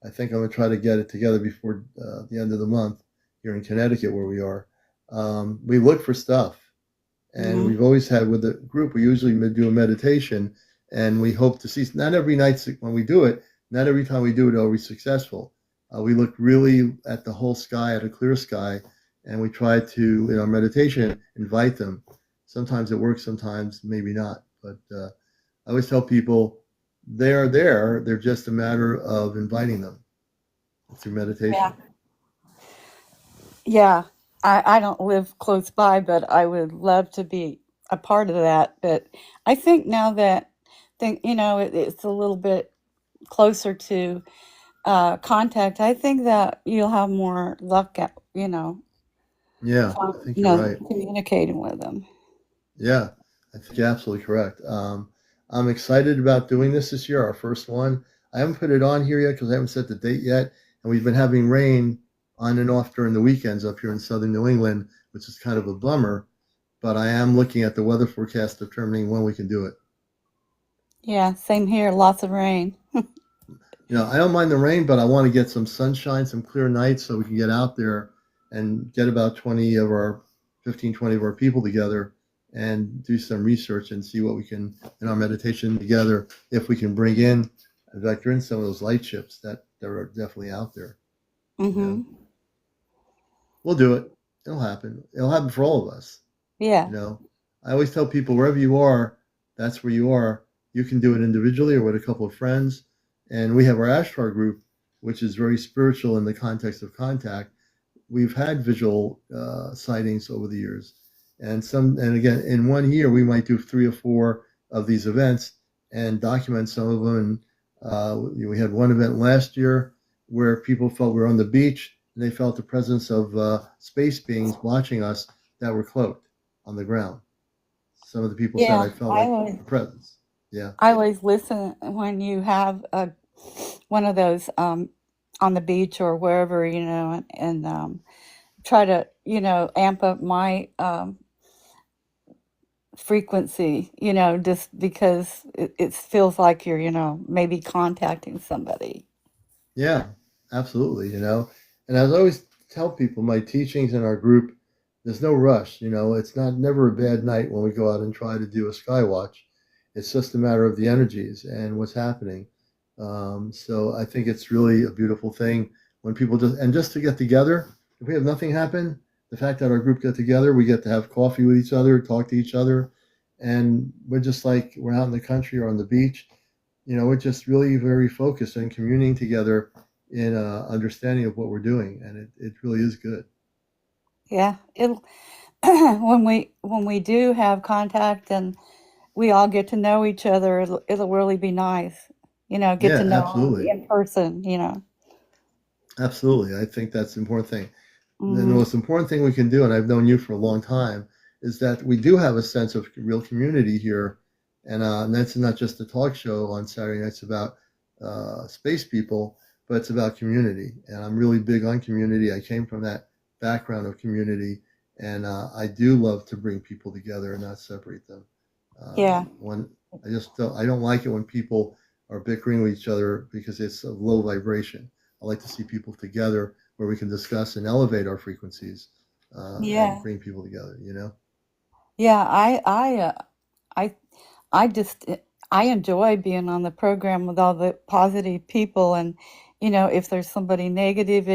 I think I'm going to try to get it together before the end of the month here in Connecticut, where we are. We look for stuff, and Hmm. we've always had with the group. We usually do a meditation, and we hope to see. Not every night when we do it, not every time we do it are we successful. We look really at the whole sky, at a clear sky, and we try to, in our meditation, invite them. Sometimes it works, sometimes maybe not, but. I always tell people they are there. They're just a matter of inviting them through Yeah. meditation. Yeah. I don't live close by, but I would love to be a part of that. But I think now that you know, it's a little bit closer to contact, I think that you'll have more luck at, you know, Yeah, I think you you're know, right. communicating with them. Yeah, I think you're absolutely correct. I'm excited about doing this year, our first one. I haven't put it on here yet because I haven't set the date yet. And we've been having rain on and off during the weekends up here in southern New England, which is kind of a bummer. But I am looking at the weather forecast determining when we can do it. Yeah, same here. Lots of rain. I don't mind the rain, but I want to get some sunshine, some clear nights so we can get out there and get about 20 of our 15, 20 of our people together and do some research and see what we can in our meditation together, if we can bring in and vector in some of those light ships that are definitely out there. You know, Hmm. we'll do it. It'll happen. It'll happen for all of us. You Yeah. know, I always tell people wherever you are, that's where you are. You can do it individually or with a couple of friends. And we have our Ashtar group, which is very spiritual in the context of contact. We've had visual sightings over the years, and again, in one year we might do 3 or 4 of these events and document some of them. And we had one event last year where people felt we were on the beach and they felt the presence of space beings watching us that were cloaked on the ground. Some of the people said Yeah. I felt like a presence. Yeah, I always listen when you have a one of those on the beach or wherever, you know, and try to, you know, amp up my frequency, you know, just because it feels like you're, you know, maybe contacting somebody. yeah, absolutely. And as I always tell people, my teachings in our group, there's no rush. It's not never a bad night when we go out and try to do a sky watch. It's just a matter of the energies and what's happening. So I think it's really a beautiful thing when people just to get together. If we have nothing happen, the fact that our group get together, we get to have coffee with each other, talk to each other, and we're just like we're out in the country or on the beach. We're just really very focused on communing together in understanding of what we're doing, and it really is good. Yeah, it'll when we do have contact and we all get to know each other, it'll really be nice. You know, get to Yeah, know absolutely, in person, you know. absolutely. I think that's the important thing. The Hmm. most important thing we can do, and I've known you for a long time, is that we do have a sense of real community here, and that's not just a talk show on Saturday nights about space people, but it's about community. And I'm really big on community. I came from that background of community, and I do love to bring people together and not separate them. Yeah. When I don't like it when people are bickering with each other because it's a low vibration. I like to see people together where we can discuss and elevate our frequencies and Yeah. bring people together. Yeah, I I just I enjoy being on the program with all the positive people, and you know, if there's somebody negative,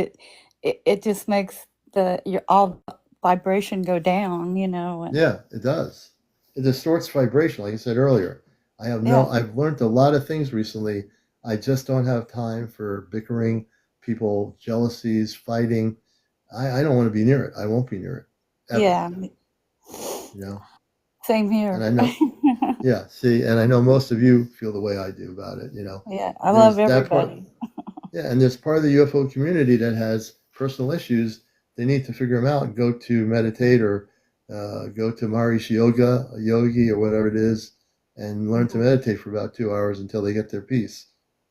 it just makes the your all vibration go down, you know, and Yeah, it does. It distorts vibration, like I said earlier. Yeah. I've learned a lot of things recently. I just don't have time for bickering, people, jealousies, fighting. I don't want to be near it. I won't be near it ever, Yeah. you know? Same And here. I know, yeah, see, and I know most of you feel the way I do about it, you know? Yeah. I love There's that part, everybody. yeah, and there's part of the UFO community that has personal issues. They need to figure them out and go to meditate or go to Maharishi Yoga, a yogi, or whatever it is, and learn to Mhm. meditate for about 2 hours until they get their peace.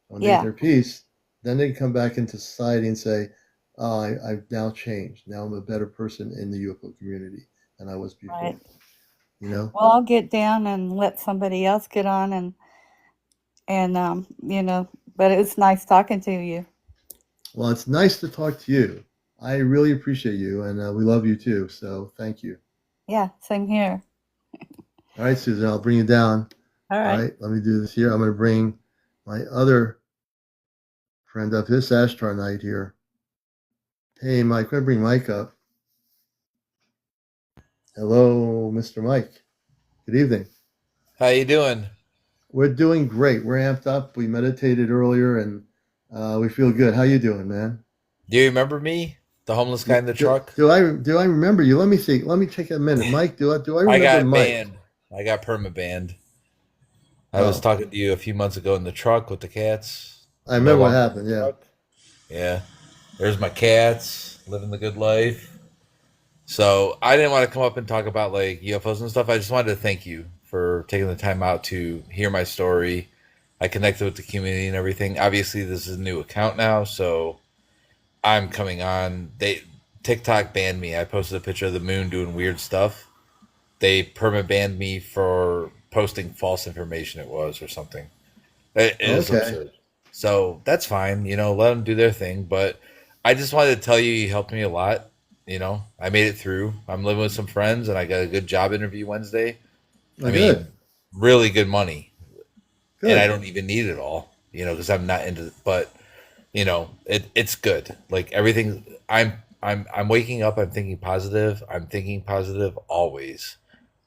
When they get Yeah. their peace, then they can come back into society and say, oh, I've now changed. Now I'm a better person in the UFO community than I was Right. before. You know? Well, I'll get down and let somebody else get on and but it's nice talking to you. Well, it's nice to talk to you. I really appreciate you, and we love you too. So thank you. Yeah, same here. All right, Susan, I'll bring you down. All All right. right, let me do this here. I'm going to bring my other friend up. This Ashtar Knight here. Hey, Mike. I'm going to bring Mike up. Hello, Mr. Mike. Good evening. How you doing? We're doing great. We're amped up. We meditated earlier, and we feel good. How you doing, man? Do you remember me? The homeless guy in the truck? Do I remember you? Let me see. Let me take a minute, Mike. Do I I remember got Mike? banned. I got perma banned. I was Oh, talking to you a few months ago in the truck with the cats. I I'm no remember what longer in happened. the Yeah. truck. Yeah. There's my cats, living the good life. So I didn't want to come up and talk about like UFOs and stuff. I just wanted to thank you for taking the time out to hear my story. I connected with the community and everything. Obviously, this is a new account now, so I'm coming on. They TikTok banned me. I posted a picture of the moon doing weird stuff. They perma banned me for posting false information. It was or something. It is Okay. absurd. So that's fine. Let them do their thing. But I just wanted to tell you helped me a lot. I made it through. I'm living with some friends, and I got a good job interview Wednesday. Oh, I good. mean, really good money, and I Good. don't even need it all. Because I'm not into. But it's good. Like everything. I'm waking up. I'm thinking positive. I'm thinking positive always.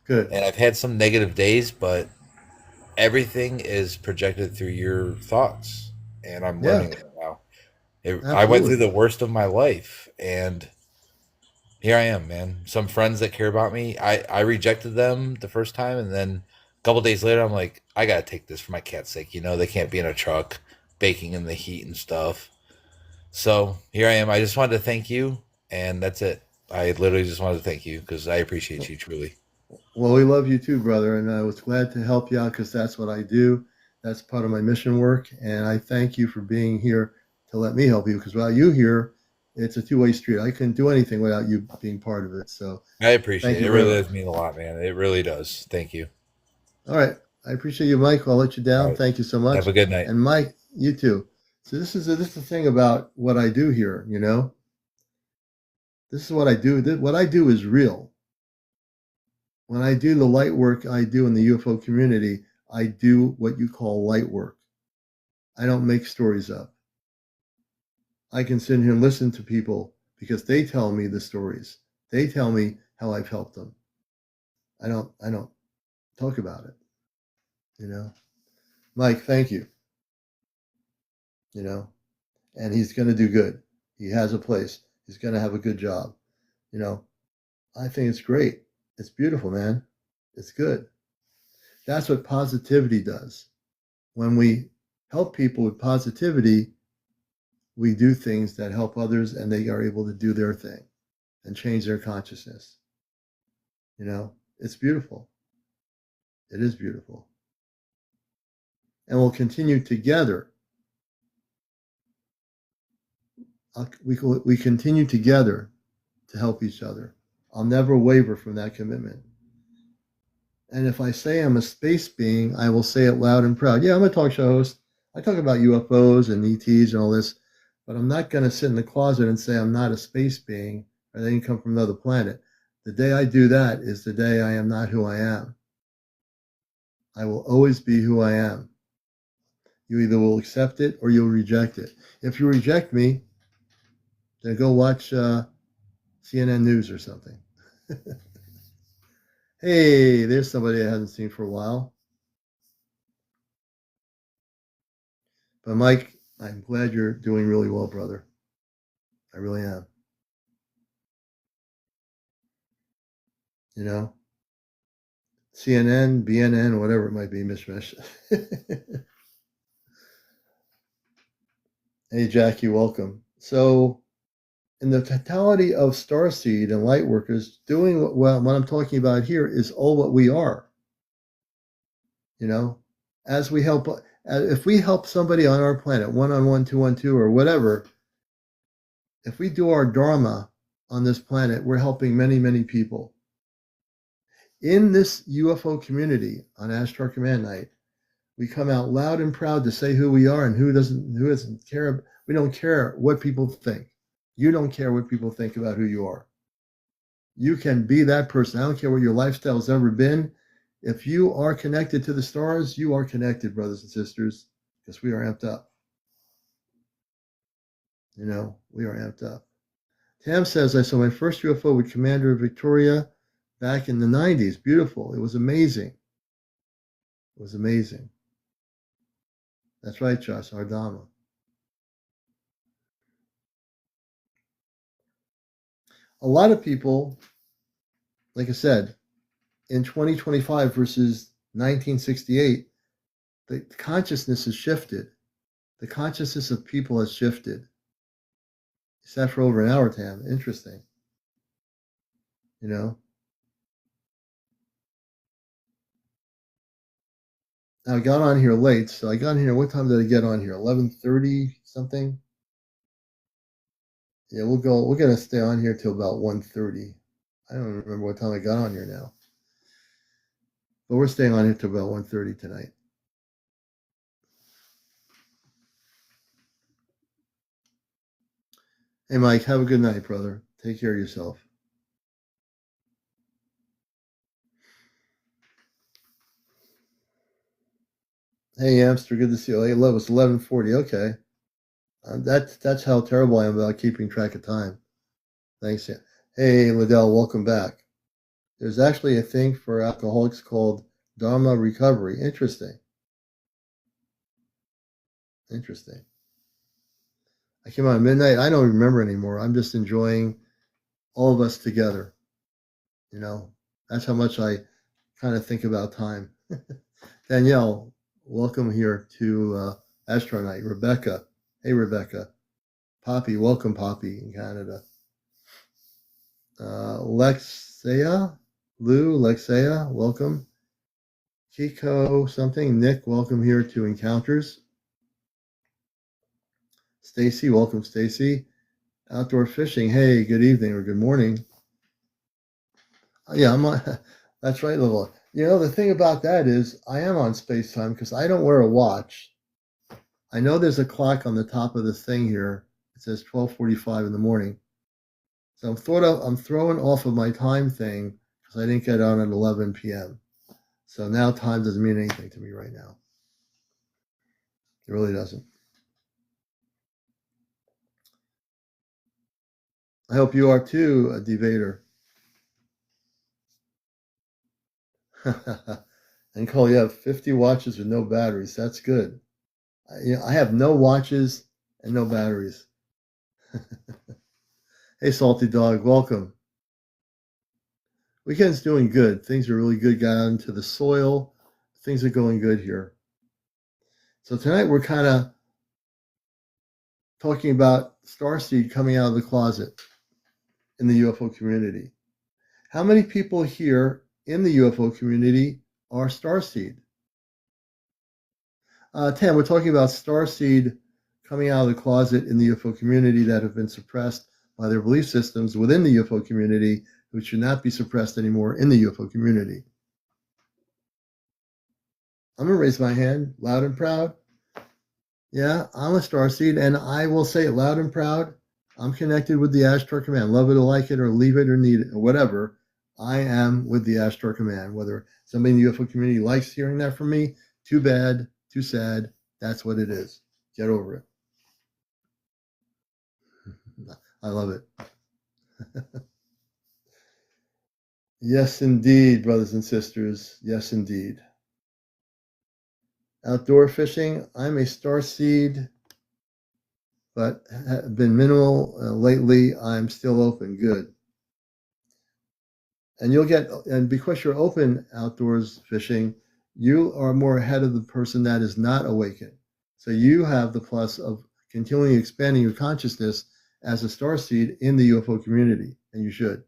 Good. And I've had some negative days, but everything is projected through your thoughts, and I'm Yeah. learning that now. I went through Absolutely. the worst of my life, and here I am, man. Some friends that care about me, I rejected them the first time, and then a couple days later, I'm like, I gotta take this for my cat's sake. They can't be in a truck baking in the heat and stuff. So here I am. I just wanted to thank you, and that's it. I literally just wanted to thank you because I appreciate you truly. Well, we love you too, brother, and I was glad to help you out because that's what I do. That's part of my mission work, and I thank you for being here to let me help you because without you here, it's a two-way street. I couldn't do anything without you being part of it. So I appreciate thank it. you It very really does much. mean a lot, man. It really does. Thank you. All right. I appreciate you, Mike. I'll let you All down. right. Thank you so Have much. a good night. And Mike, you too. So this is the thing about what I do here, you know? This is what I do. What I do is real. When I do the light work I do in the UFO community, I do what you call light work. I don't make stories up. I can sit here and listen to people because they tell me the stories. They tell me how I've helped them. I don't talk about it, you know. Mike, thank you, you know. And he's going to do good. He has a place. He's going to have a good job. You know, I think it's great. It's beautiful, man. It's good. That's what positivity does. When we help people with positivity, we do things that help others and they are able to do their thing and change their consciousness. You know, it's beautiful. It is beautiful. And we'll continue together. We continue together to help each other. I'll never waver from that commitment. And if I say I'm a space being, I will say it loud and proud. Yeah, I'm a talk show host. I talk about UFOs and ETs and all this, but I'm not going to sit in the closet and say I'm not a space being or they didn't come from another planet. The day I do that is the day I am not who I am. I will always be who I am. You either will accept it or you'll reject it. If you reject me, then go watch CNN News or something. Hey, there's somebody I haven't seen for a while. But Mike, I'm glad you're doing really well, brother. I really am. You know, CNN, BNN, whatever it might be, mishmash. Hey, Jackie, welcome. So, in the totality of starseed and light workers, doing what I'm talking about here is all what we are. You know, as we help, if we help somebody on our planet, 1-on-1, 2-on-2, or whatever, if we do our dharma on this planet, we're helping many, many people. In this UFO community on Ashtar Command Night, we come out loud and proud to say who we are and who doesn't care. We don't care what people think. You don't care what people think about who you are. You can be that person. I don't care what your lifestyle's ever been. If you are connected to the stars, you are connected, brothers and sisters, because we are amped up. You know, we are amped up. Tam says, I saw my first UFO with Commander Victoria back in the 90s. Beautiful. It was amazing. It was amazing. That's right, Josh, our Dhamma. A lot of people, like I said, in 2025 versus 1968, the consciousness has shifted. The consciousness of people has shifted. You sat for over an hour, Tam. Interesting. You know? Now, I got on here late, so I got on here. What time did I get on here? 11:30 something? Yeah, we're gonna stay on here till about 1:30. I don't remember what time I got on here now. But we're staying on here till about 1:30 tonight. Hey, Mike, have a good night, brother. Take care of yourself. Hey, Amster, good to see you. Hey, love, it's 11:40. Okay. That's how terrible I am about keeping track of time. Thanks. Yeah. Hey, Liddell, welcome back. There's actually a thing for alcoholics called Dharma recovery. Interesting. Interesting. I came on at midnight. I don't remember anymore. I'm just enjoying all of us together. You know, that's how much I kind of think about time. Danielle, welcome here to Astronite. Rebecca. Hey, Rebecca. Poppy, welcome, Poppy, in Canada. Lexia, welcome. Kiko, something. Nick, welcome here to Encounters. Stacy, welcome, Stacy. Outdoor fishing. Hey, good evening or good morning. Yeah, I'm on. That's right, Little. You know, the thing about that is I am on space time because I don't wear a watch. I know there's a clock on the top of this thing here. It says 12:45 in the morning. So I'm throwing off of my time thing because I didn't get on at 11 p.m. So now time doesn't mean anything to me right now. It really doesn't. I hope you are too, Devader. And Cole, you have 50 watches with no batteries. That's good. I have no watches and no batteries. Hey, Salty Dog, welcome. Weekend's doing good. Things are really good. Got out into the soil. Things are going good here. So tonight we're kind of talking about starseed coming out of the closet in the UFO community. How many people here in the UFO community are starseed? Tam, we're talking about starseed coming out of the closet in the UFO community that have been suppressed by their belief systems within the UFO community, which should not be suppressed anymore in the UFO community. I'm going to raise my hand loud and proud. Yeah, I'm a starseed, and I will say it loud and proud. I'm connected with the Ashtar Command. Love it or like it or leave it or need it or whatever. I am with the Ashtar Command. Whether somebody in the UFO community likes hearing that from me, too bad, too sad. That's what it is. Get over it. I love it. Yes, indeed, brothers and sisters. Yes, indeed. Outdoor fishing, I'm a starseed, but have been minimal lately. I'm still open. Good. And because you're open outdoors fishing, you are more ahead of the person that is not awakened. So you have the plus of continually expanding your consciousness as a starseed in the UFO community, and you should.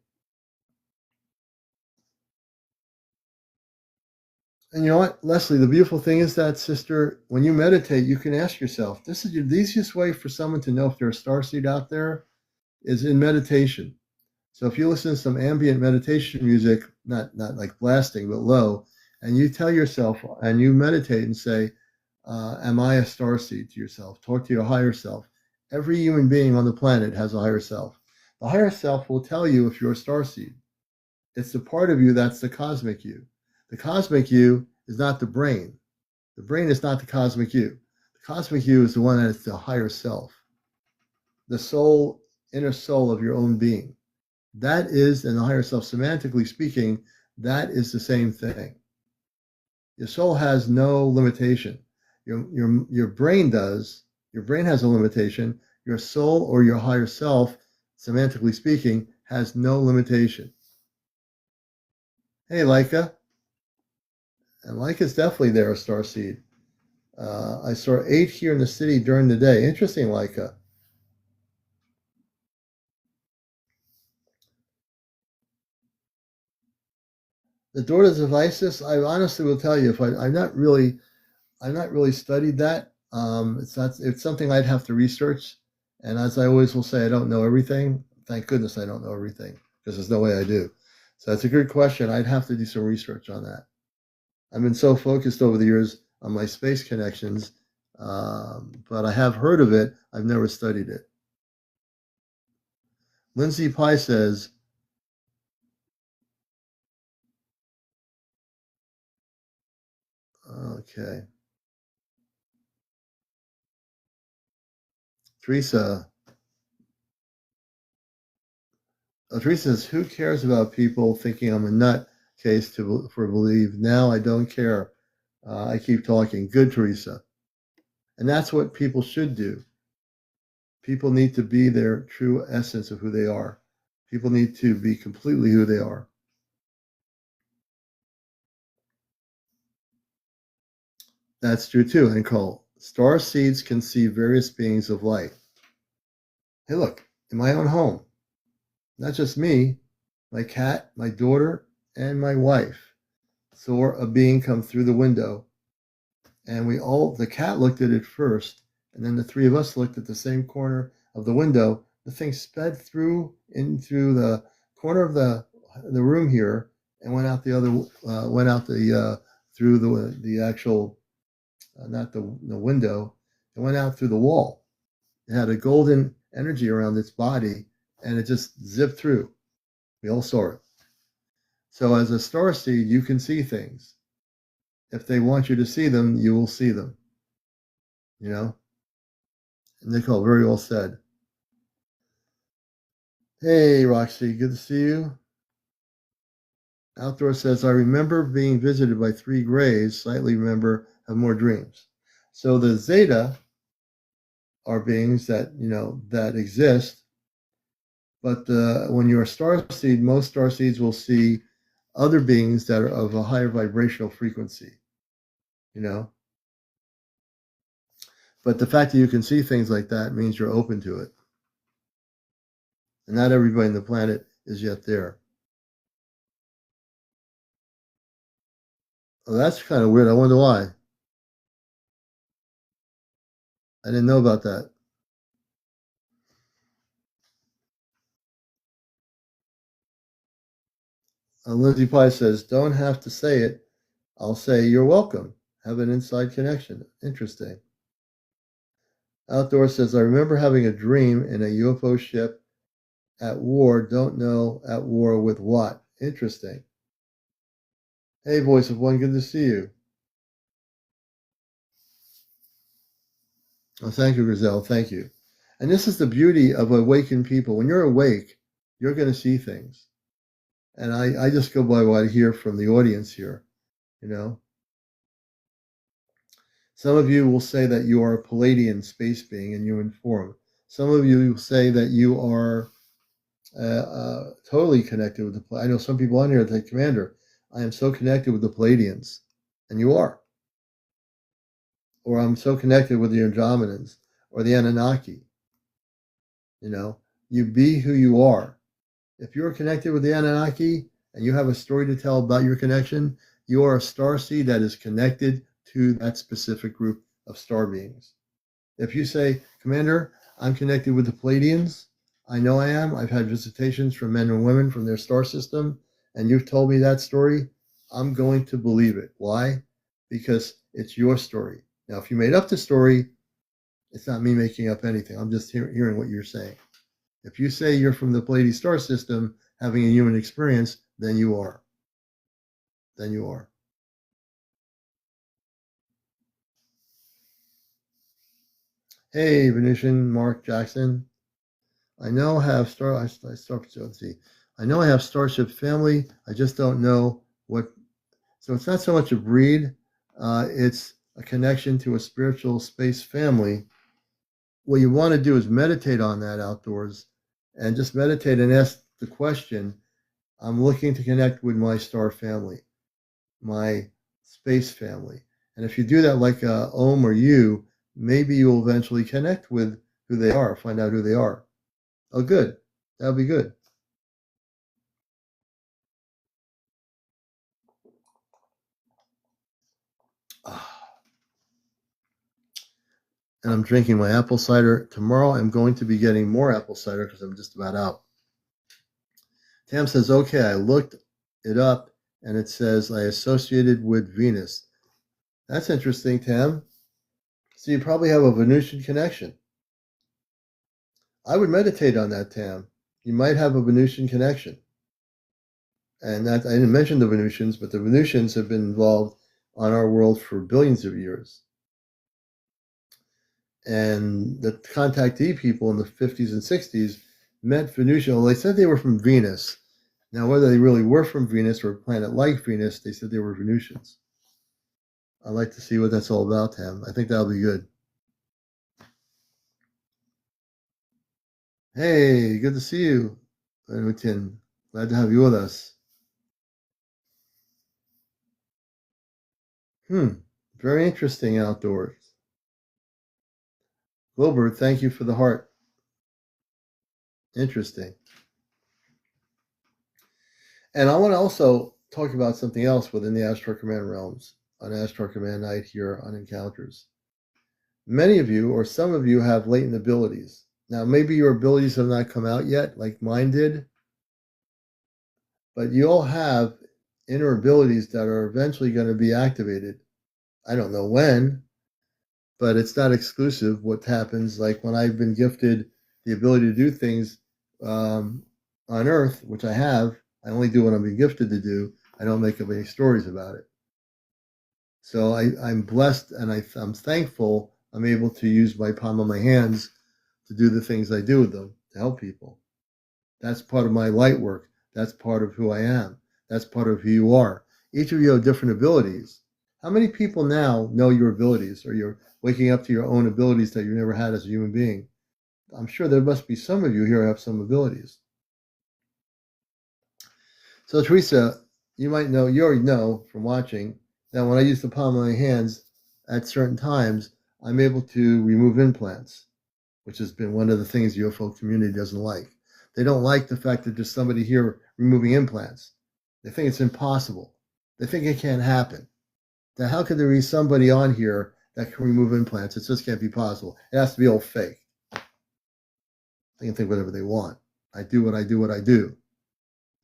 And you know what, Leslie, the beautiful thing is that, sister, when you meditate, you can ask yourself, this is the easiest way for someone to know if they're a starseed out there is in meditation. So if you listen to some ambient meditation music, not like blasting, but low, and you tell yourself and you meditate and say, am I a starseed to yourself? Talk to your higher self. Every human being on the planet has a higher self. The higher self will tell you if you're a starseed. It's the part of you that's the cosmic you. The cosmic you is not the brain. The brain is not the cosmic you. The cosmic you is the one that's the higher self, the soul, inner soul of your own being. That is, in the higher self, semantically speaking, that is the same thing. Your soul has no limitation. Your brain does. Your brain has a limitation. Your soul or your higher self, semantically speaking, has no limitation. Hey, Leica. And Leica's definitely there, a starseed. I saw 8 here in the city during the day. Interesting, Leica. The Daughters of Isis, I honestly will tell you, if I'm not really studied that. It's something I'd have to research. And as I always will say, I don't know everything. Thank goodness I don't know everything, because there's no way I do. So that's a good question. I'd have to do some research on that. I've been so focused over the years on my space connections, but I have heard of it. I've never studied it. Lindsay Pye says, okay. Teresa says, who cares about people thinking I'm a nut case for believe? Now I don't care. I keep talking. Good, Teresa. And that's what people should do. People need to be their true essence of who they are. People need to be completely who they are. That's true too. And Cole, star seeds can see various beings of light. Hey, look, in my own home, not just me, my cat, my daughter, and my wife saw a being come through the window. And the cat looked at it first, and then the three of us looked at the same corner of the window. The thing sped through into the corner of the room here and went out through the actual, not the window. It went out through the wall. It had a golden energy around its body, and it just zipped through. We all saw it. So as a starseed, you can see things. If they want you to see them, you will see them. You know? Nicole, very well said. Hey, Roxy, good to see you. Outdoor says, I remember being visited by 3 grays, slightly remember, have more dreams. So the Zeta are beings that, that exist, but when you're a starseed, most starseeds will see other beings that are of a higher vibrational frequency, But the fact that you can see things like that means you're open to it. And not everybody on the planet is yet there. Oh, that's kind of weird. I wonder why. I didn't know about that. Lindsay Pye says, don't have to say it. I'll say, you're welcome. Have an inside connection. Interesting. Outdoor says, I remember having a dream in a UFO ship at war. Don't know at war with what. Interesting. Hey, Voice of One, good to see you. Oh, thank you, Grizel. Thank you. And this is the beauty of awakened people. When you're awake, you're going to see things. And I just go by what I hear from the audience here, Some of you will say that you are a Palladian space being in human form. Some of you will say that you are totally connected with the. I know some people on here that say, Commander, I am so connected with the Palladians, and you are. Or I'm so connected with the Andromedans or the Anunnaki. You know, you be who you are. If you're connected with the Anunnaki and you have a story to tell about your connection, you are a star seed that is connected to that specific group of star beings. If you say, Commander, I'm connected with the Palladians, I know I am. I've had visitations from men and women from their star system, and you've told me that story, I'm going to believe it. Why? Because it's your story. Now, if you made up the story, it's not me making up anything. I'm just hearing what you're saying. If you say you're from the Pleiades star system having a human experience, then you are. Then you are. Hey, Venusian, Mark Jackson. I know I have let's see. I know I have Starship family. I just don't know what. So it's not so much a breed. It's a connection to a spiritual space family. What you want to do is meditate on that outdoors, and just meditate and ask the question. I'm looking to connect with my star family, my space family. And if you do that like Om or you, maybe you'll eventually connect with who they are, find out who they are. Oh, good. That'll be good. And I'm drinking my apple cider. Tomorrow I'm going to be getting more apple cider because I'm just about out. Tam says, okay, I looked it up and it says I associated with Venus. That's interesting, Tam. So you probably have a Venusian connection. I would meditate on that, Tam. You might have a Venusian connection. And that I didn't mention the Venusians, but the Venusians have been involved on our world for billions of years. And the contactee people in the 50s and 60s met Venusian. Well, they said they were from Venus. Now, whether they really were from Venus or a planet like Venus, they said they were Venusians. I'd like to see what that's all about, Tam. I think that'll be good. Hey, good to see you, Venutin. Glad to have you with us. Very interesting outdoors. Wilbur, thank you for the heart. Interesting. And I want to also talk about something else within the Astro Command realms on Astro Command Night here on Encounters. Many of you, or some of you, have latent abilities. Now, maybe your abilities have not come out yet, like mine did, but you all have inner abilities that are eventually going to be activated. I don't know when, but it's not exclusive. What happens, like when I've been gifted the ability to do things on Earth, which I have, I only do what I'm being gifted to do. I don't make up any stories about it. So I'm blessed and I'm thankful I'm able to use my palm of my hands to do the things I do with them to help people. That's part of my light work. That's part of who I am. That's part of who you are. Each of you have different abilities. How many people now know your abilities, or you're waking up to your own abilities that you never had as a human being? I'm sure there must be some of you here who have some abilities. So Teresa, you already know from watching that when I use the palm of my hands at certain times, I'm able to remove implants, which has been one of the things the UFO community doesn't like. They don't like the fact that there's somebody here removing implants. They think it's impossible. They think it can't happen. Now, how could there be somebody on here that can remove implants? It just can't be possible. It has to be all fake. They can think whatever they want. I do what I do.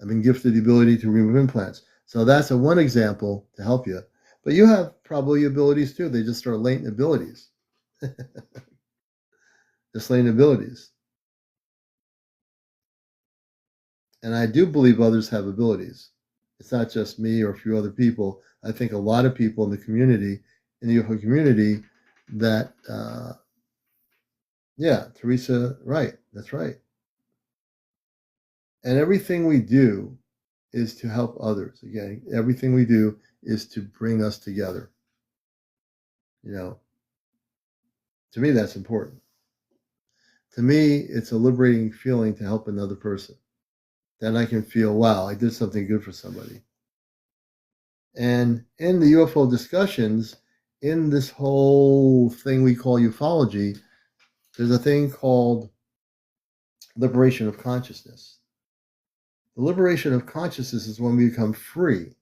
I've been gifted the ability to remove implants. So that's one example to help you. But you have probably abilities too. They just are latent abilities. Just latent abilities. And I do believe others have abilities. It's not just me or a few other people. I think a lot of people in the community, in the UFO community, that, Teresa, right, that's right. And everything we do is to help others. Again, everything we do is to bring us together. You know, To me, that's important. To me, it's a liberating feeling to help another person. Then I can feel, wow, I did something good for somebody. And in the UFO discussions, in this whole thing we call ufology, there's a thing called liberation of consciousness. The liberation of consciousness is when we become free.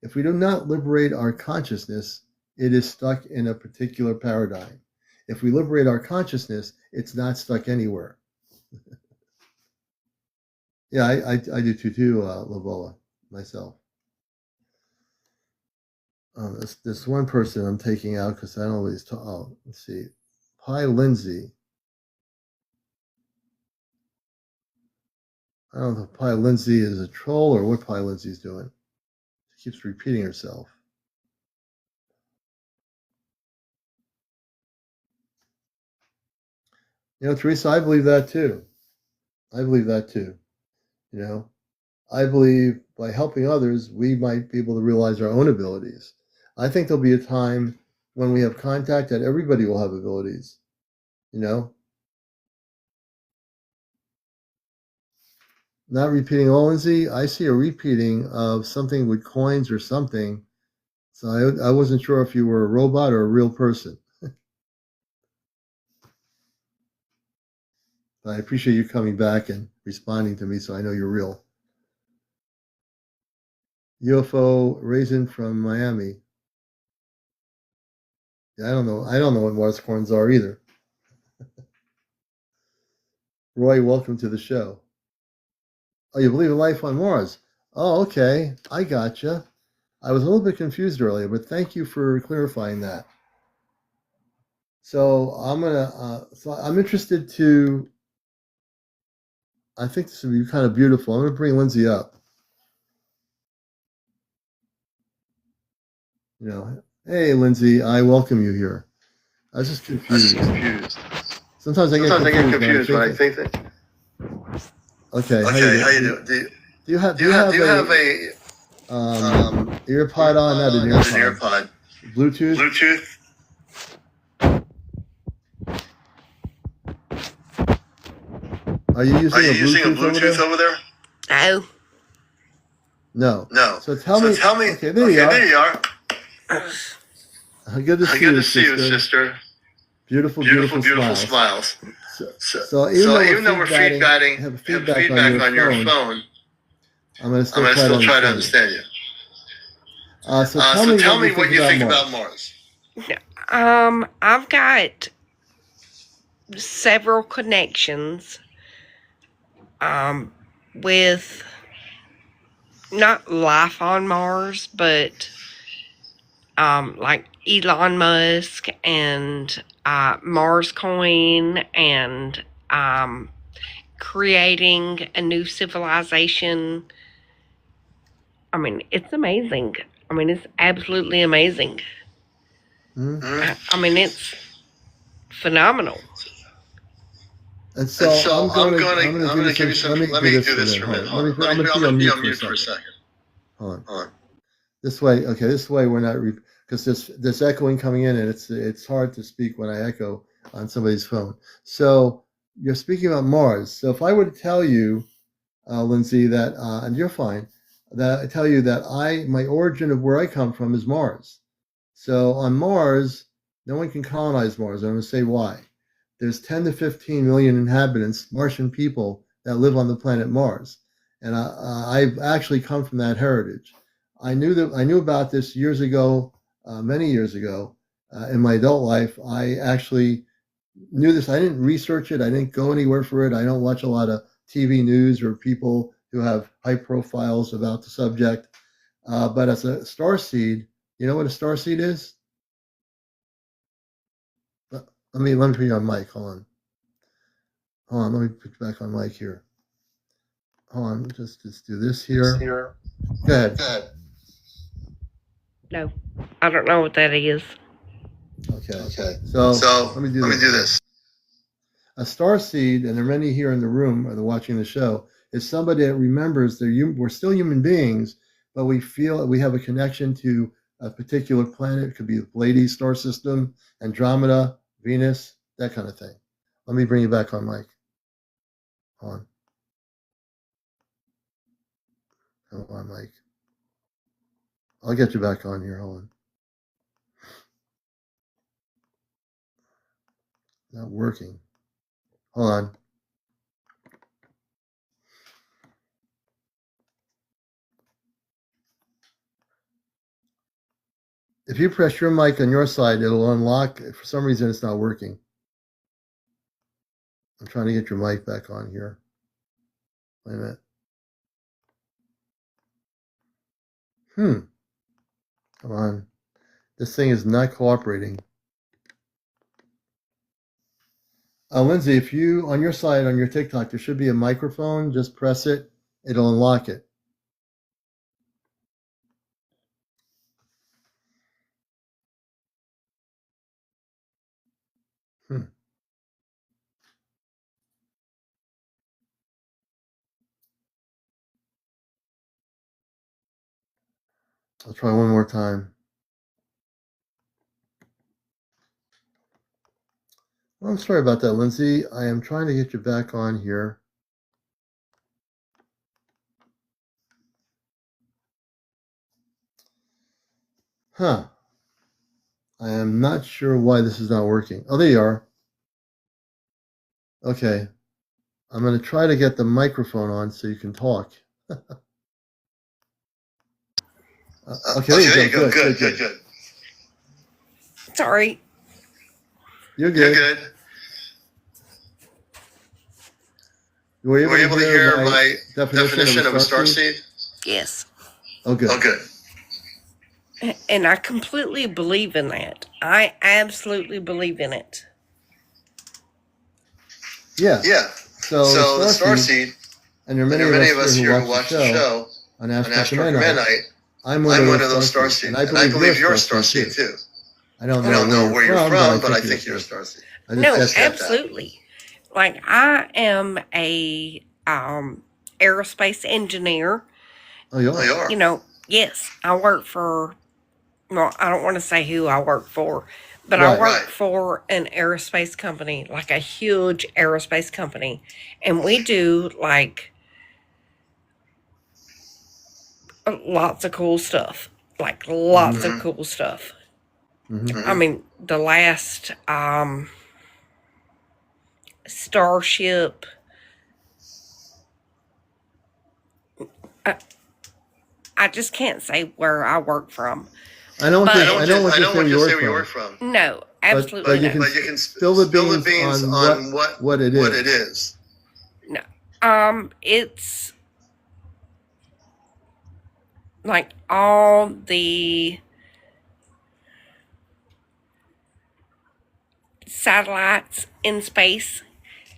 If we do not liberate our consciousness, it is stuck in a particular paradigm. If we liberate our consciousness, it's not stuck anywhere. Yeah, I do too, Lavola, myself. This one person I'm taking out because I don't know what he's talking. Oh, let's see. Pi Lindsay. I don't know if Pi Lindsay is a troll or what Pi Lindsay's doing. She keeps repeating herself. You know, Teresa, I believe that too. I believe that too. You know, I believe by helping others, we might be able to realize our own abilities. I think there'll be a time when we have contact that everybody will have abilities. You know, not repeating Lindsay. I see a repeating of something with coins or something. So I wasn't sure if you were a robot or a real person. I appreciate you coming back and responding to me, so I know you're real. UFO raisin from Miami. Yeah, I don't know. I don't know what Mars corns are either. Roy, welcome to the show. Oh, you believe in life on Mars? Oh, okay. I gotcha. I was a little bit confused earlier, but thank you for clarifying that. So I'm interested to. I think this would be kind of beautiful. I'm going to bring Lindsay up. You know, hey, Lindsay, I welcome you here. I was just confused. Sometimes I get confused when I think that. Okay, how you doing? Do you have a earpod on? Not an earpod. Bluetooth. Are you using a Bluetooth over there? No. So tell me. Okay, there you are. Good to see you, sister. Beautiful smiles. So even though we're have feedback on your phone, I'm going to still try to understand you. So tell me what you think about Mars. I've got several connections with not life on Mars, but like Elon Musk and Mars Coin and creating a new civilization. I mean, it's amazing. I mean, it's absolutely amazing. Mm-hmm. I mean, it's phenomenal. And so I'm going to give you some. Let me do this for a minute. I'm going to be on mute for a second. Hold on. This way, okay. This way, we're not because there's echoing coming in, and it's hard to speak when I echo on somebody's phone. So you're speaking about Mars. So if I were to tell you, Lindsay, that and you're fine, that I tell you that my origin of where I come from is Mars. So on Mars, no one can colonize Mars. I'm going to say why. There's 10 to 15 million inhabitants, Martian people, that live on the planet Mars. And I've actually come from that heritage. I knew about this years ago, many years ago, in my adult life. I actually knew this. I didn't research it. I didn't go anywhere for it. I don't watch a lot of TV news or people who have high profiles about the subject. But as a starseed, you know what a starseed is? Let me put you on mic. Hold on. Let me put you back on mic here. Hold on. Just do this here. Go ahead. No, I don't know what that is. Okay. So let me do this. A starseed, and there are many here in the room or watching the show, is somebody that remembers we're still human beings, but we feel we have a connection to a particular planet. It could be the Pleiades star system, Andromeda, Venus, that kind of thing. Let me bring you back on, Mike. On. Come on, Mike. I'll get you back on here. Hold on. Not working. Hold on. If you press your mic on your side, it'll unlock. For some reason, it's not working. I'm trying to get your mic back on here. Wait a minute. Come on. This thing is not cooperating. Lindsay, if you, on your side, on your TikTok, there should be a microphone. Just press it. It'll unlock it. I'll try one more time. Well, I'm sorry about that, Lindsay. I am trying to get you back on here. I am not sure why this is not working. Oh, there you are. Okay. I'm going to try to get the microphone on so you can talk. Okay, there you go. Good. Sorry. You're good. Were you able to hear my definition of a starseed? Yes. Oh, good. And I completely believe in that. I absolutely believe in it. Yeah. So the starseed, and there are many of us here who watch the show on Astro Midnight. I'm one of those starseed, and I believe you're a starseed too. I don't know where you're from, but I think you're a starseed. No, absolutely. Like, I am a aerospace engineer. Oh, you are? You know, yes, I work for, well, I don't want to say who I work for, but I work for an aerospace company, like a huge aerospace company. And we do, like, lots of cool stuff. Like, lots of cool stuff. I mean, the last Starship, I just can't say where I work from. I don't want you to say where you work from. No, absolutely but you can spill the beans on what it is. No. It's like all the satellites in space,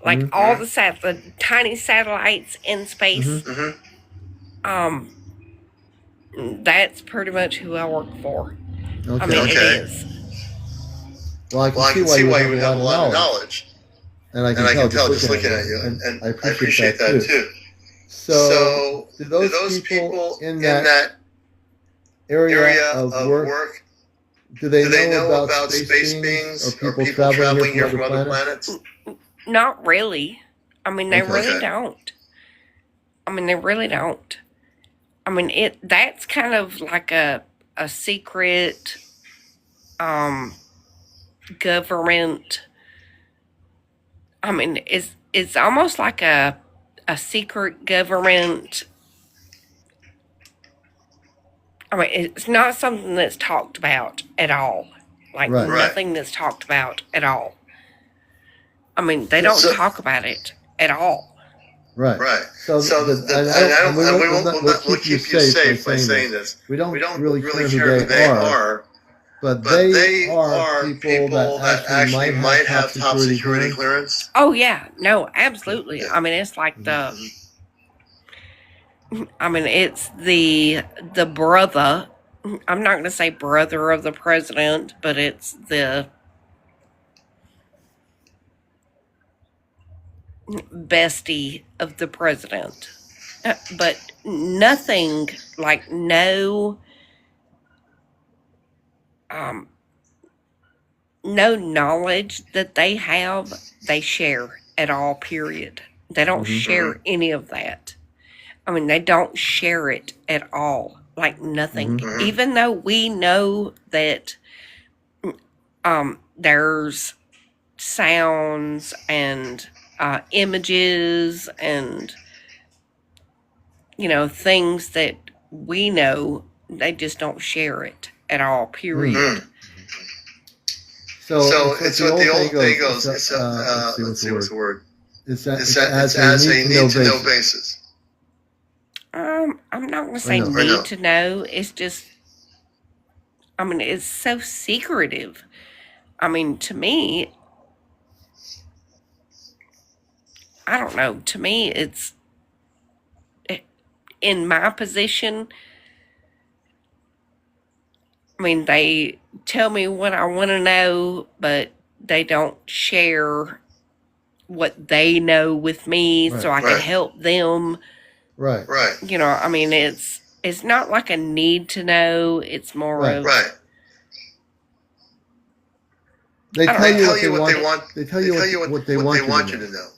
like all the tiny satellites in space. That's pretty much who I work for. Okay. I mean, it is. Well, I can see why you would have a lot of knowledge. And I can tell just looking at you. And I appreciate that too. So do those people in that area of work, do they know about space beings or people traveling here from other planets? Not really. I mean, they really don't. I mean, they really don't. I mean, that's kind of like a secret government. I mean, it's almost like a secret government. I mean, it's not something that's talked about at all. Like, nothing that's talked about at all. I mean, they don't talk about it at all. Right. We'll keep you safe by saying this. We don't really care who they are, but they are people that actually might have top security clearance. Oh, yeah. No, absolutely. Yeah. I mean, it's like it's the brother. I'm not going to say brother of the president, but it's the bestie of the president. But nothing, like no knowledge that they have, they share at all, period. They don't share any of that. I mean, they don't share it at all. Like nothing. Even though we know that there's sounds and images and, things that we know, they just don't share it at all, period. So it's what the old thing goes. Let's see what's the word. It's as a need to know basis. I'm not going to say need to know. It's just, I mean, it's so secretive. I mean, to me, I don't know. To me, it's in my position. I mean, they tell me what I want to know, but they don't share what they know with me, so I can help them. Right. I mean, it's not like a need to know. It's more of They tell you what they want. They tell you what they want you to know.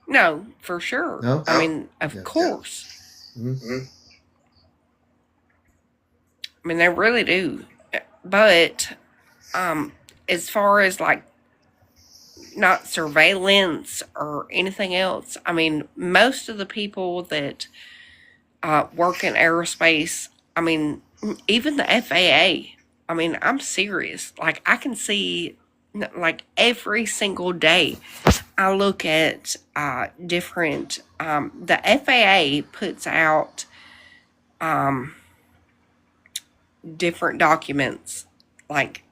No, for sure. No? I mean, of course. I mean, they really do. But as far as like not surveillance or anything else, I mean, most of the people that work in aerospace, I mean, even the FAA, I mean, I'm serious. Like, I can see, like, every single day, I look at different, the FAA puts out different documents, like,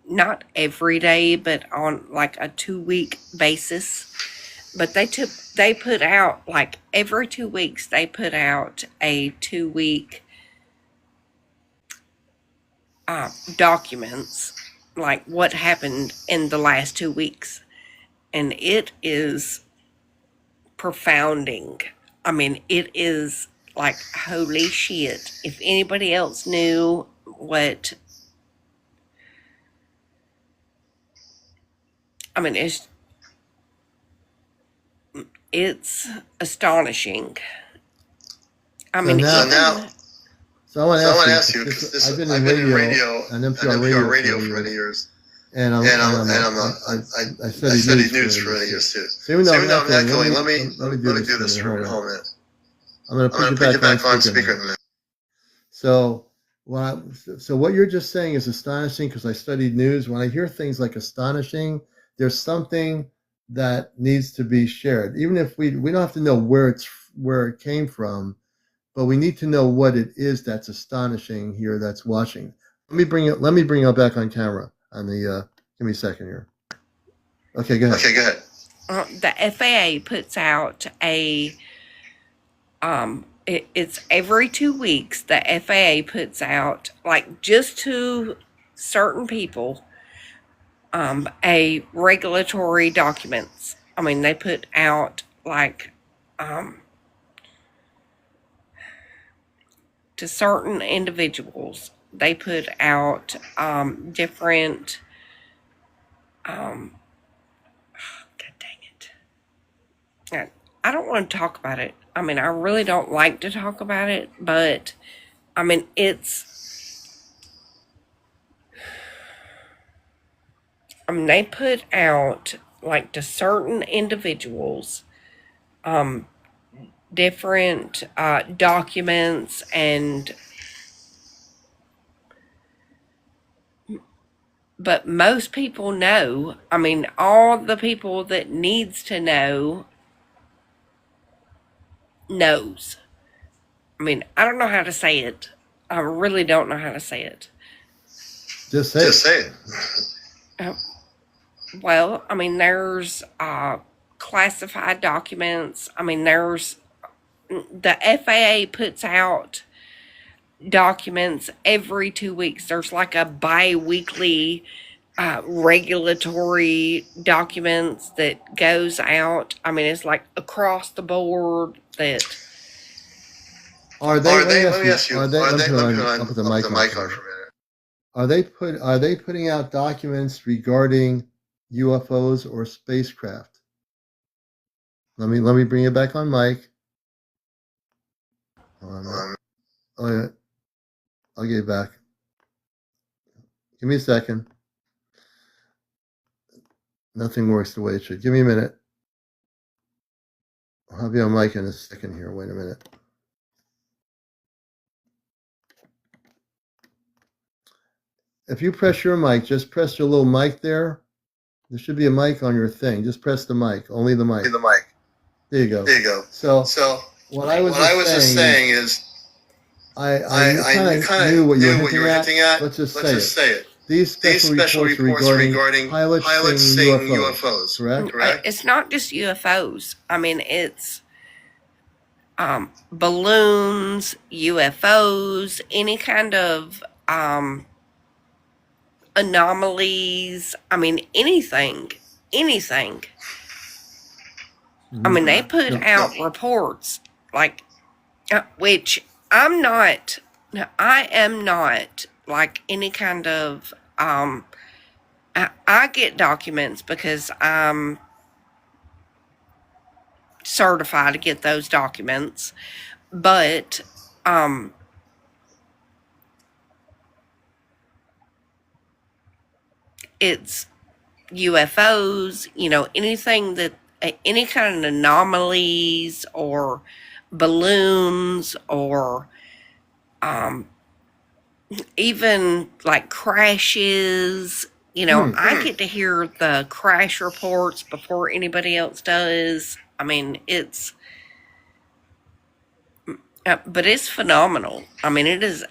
not every day, but on like a 2-week basis. But they put out, like, every 2 weeks, they put out a 2-week documents, like what happened in the last 2 weeks. And it is profounding. I mean, it is like, holy shit. If anybody else knew what, I mean, it's astonishing. I mean, So I want to ask you, because I've been in radio, and NPR radio for many years, and I studied news for many years too. So even though I'm not going, let me do this for a moment. I'm going to put you back on speaker in a minute. So what you're just saying is astonishing, because I studied news. When I hear things like astonishing, there's something that needs to be shared, even if we don't have to know where it came from. But we need to know what it is that's astonishing here, that's watching. Let me bring it back on camera. On the give me a second here. Okay, go ahead. The FAA puts out a it's every 2 weeks. The FAA puts out, like, just to certain people, a regulatory documents. I mean, they put out like to certain individuals, they put out different God dang it. I don't want to talk about it. I mean, I really don't like to talk about it, but I mean, they put out, like, to certain individuals different documents, but most people know. I mean, all the people that needs to know knows. I mean, I don't know how to say it. I really don't know how to say it. Just say it. Well, I mean, there's classified documents. I mean, there's the FAA puts out documents every 2 weeks. There's like a bi-weekly regulatory documents that goes out. I mean, it's like across the board that. Let me ask you. Let me put the mic on for a minute. Are they putting out documents regarding UFOs or spacecraft? Let me bring it back on mic. Oh yeah, I'll get it back. Give me a second. Nothing works the way it should. Give me a minute. I'll be on mic in a second here. Wait a minute. If you press your mic, just press your little mic there. There should be a mic on your thing. Just press the mic. Only the mic. There you go. So what I was just saying is I kind of knew what you were hinting at. Let's just say it. These special reports regarding pilots seeing UFOs, correct? It's not just UFOs. I mean, it's balloons, UFOs, any kind of anomalies. I mean, anything. I mean, they put out reports like, which I am not like any kind of, I get documents because I'm certified to get those documents, but, it's UFOs, anything that, any kind of anomalies or balloons or even like crashes. I get to hear the crash reports before anybody else does. I mean, but it's phenomenal. I mean, it is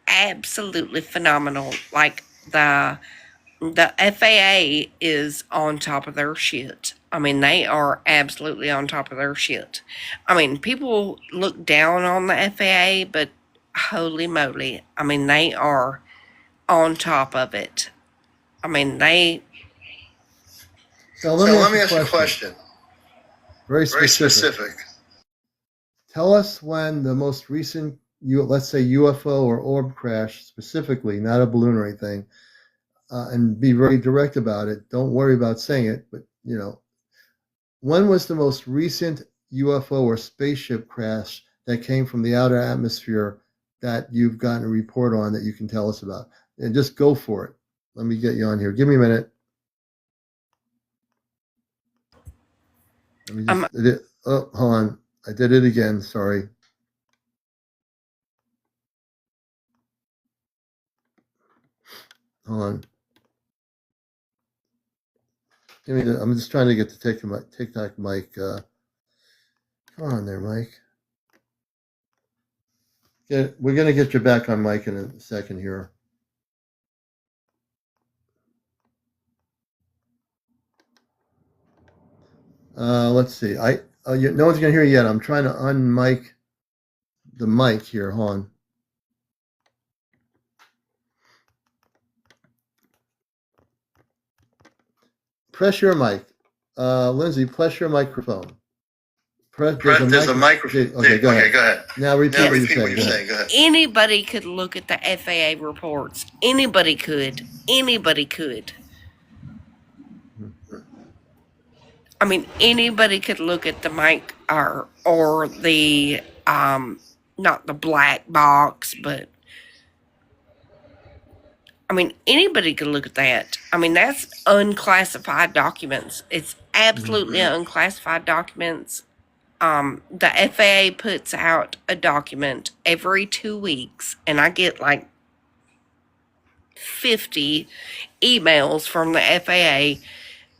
absolutely phenomenal. Like the FAA is on top of their shit. I mean, they are absolutely on top of their shit. I mean, people look down on the FAA, but holy moly, I mean, they are on top of it. I mean, So let me ask you a question. Very specific. Tell us when the most recent, let's say UFO or orb crash specifically, not a balloon or anything, and be very direct about it. Don't worry about saying it, but when was the most recent UFO or spaceship crash that came from the outer atmosphere that you've gotten a report on that you can tell us about? And just go for it. Let me get you on here. Give me a minute. Let me just, hold on. I did it again. Sorry. Hold on. I'm just trying to get the TikTok mic. Come on there, Mike. We're going to get you back on mic in a second here. Let's see. No one's going to hear you yet. I'm trying to unmic the mic here. Hold on. Press your mic. Lindsay, press your microphone. There's a microphone. Okay, go ahead. Now repeat what you're saying. Go ahead. Anybody could look at the FAA reports. Anybody could. I mean, anybody could look at the mic or the not the black box, but I mean, anybody could look at that. I mean, that's unclassified documents. It's absolutely unclassified documents. The FAA puts out a document every 2 weeks, and I get like 50 emails from the FAA,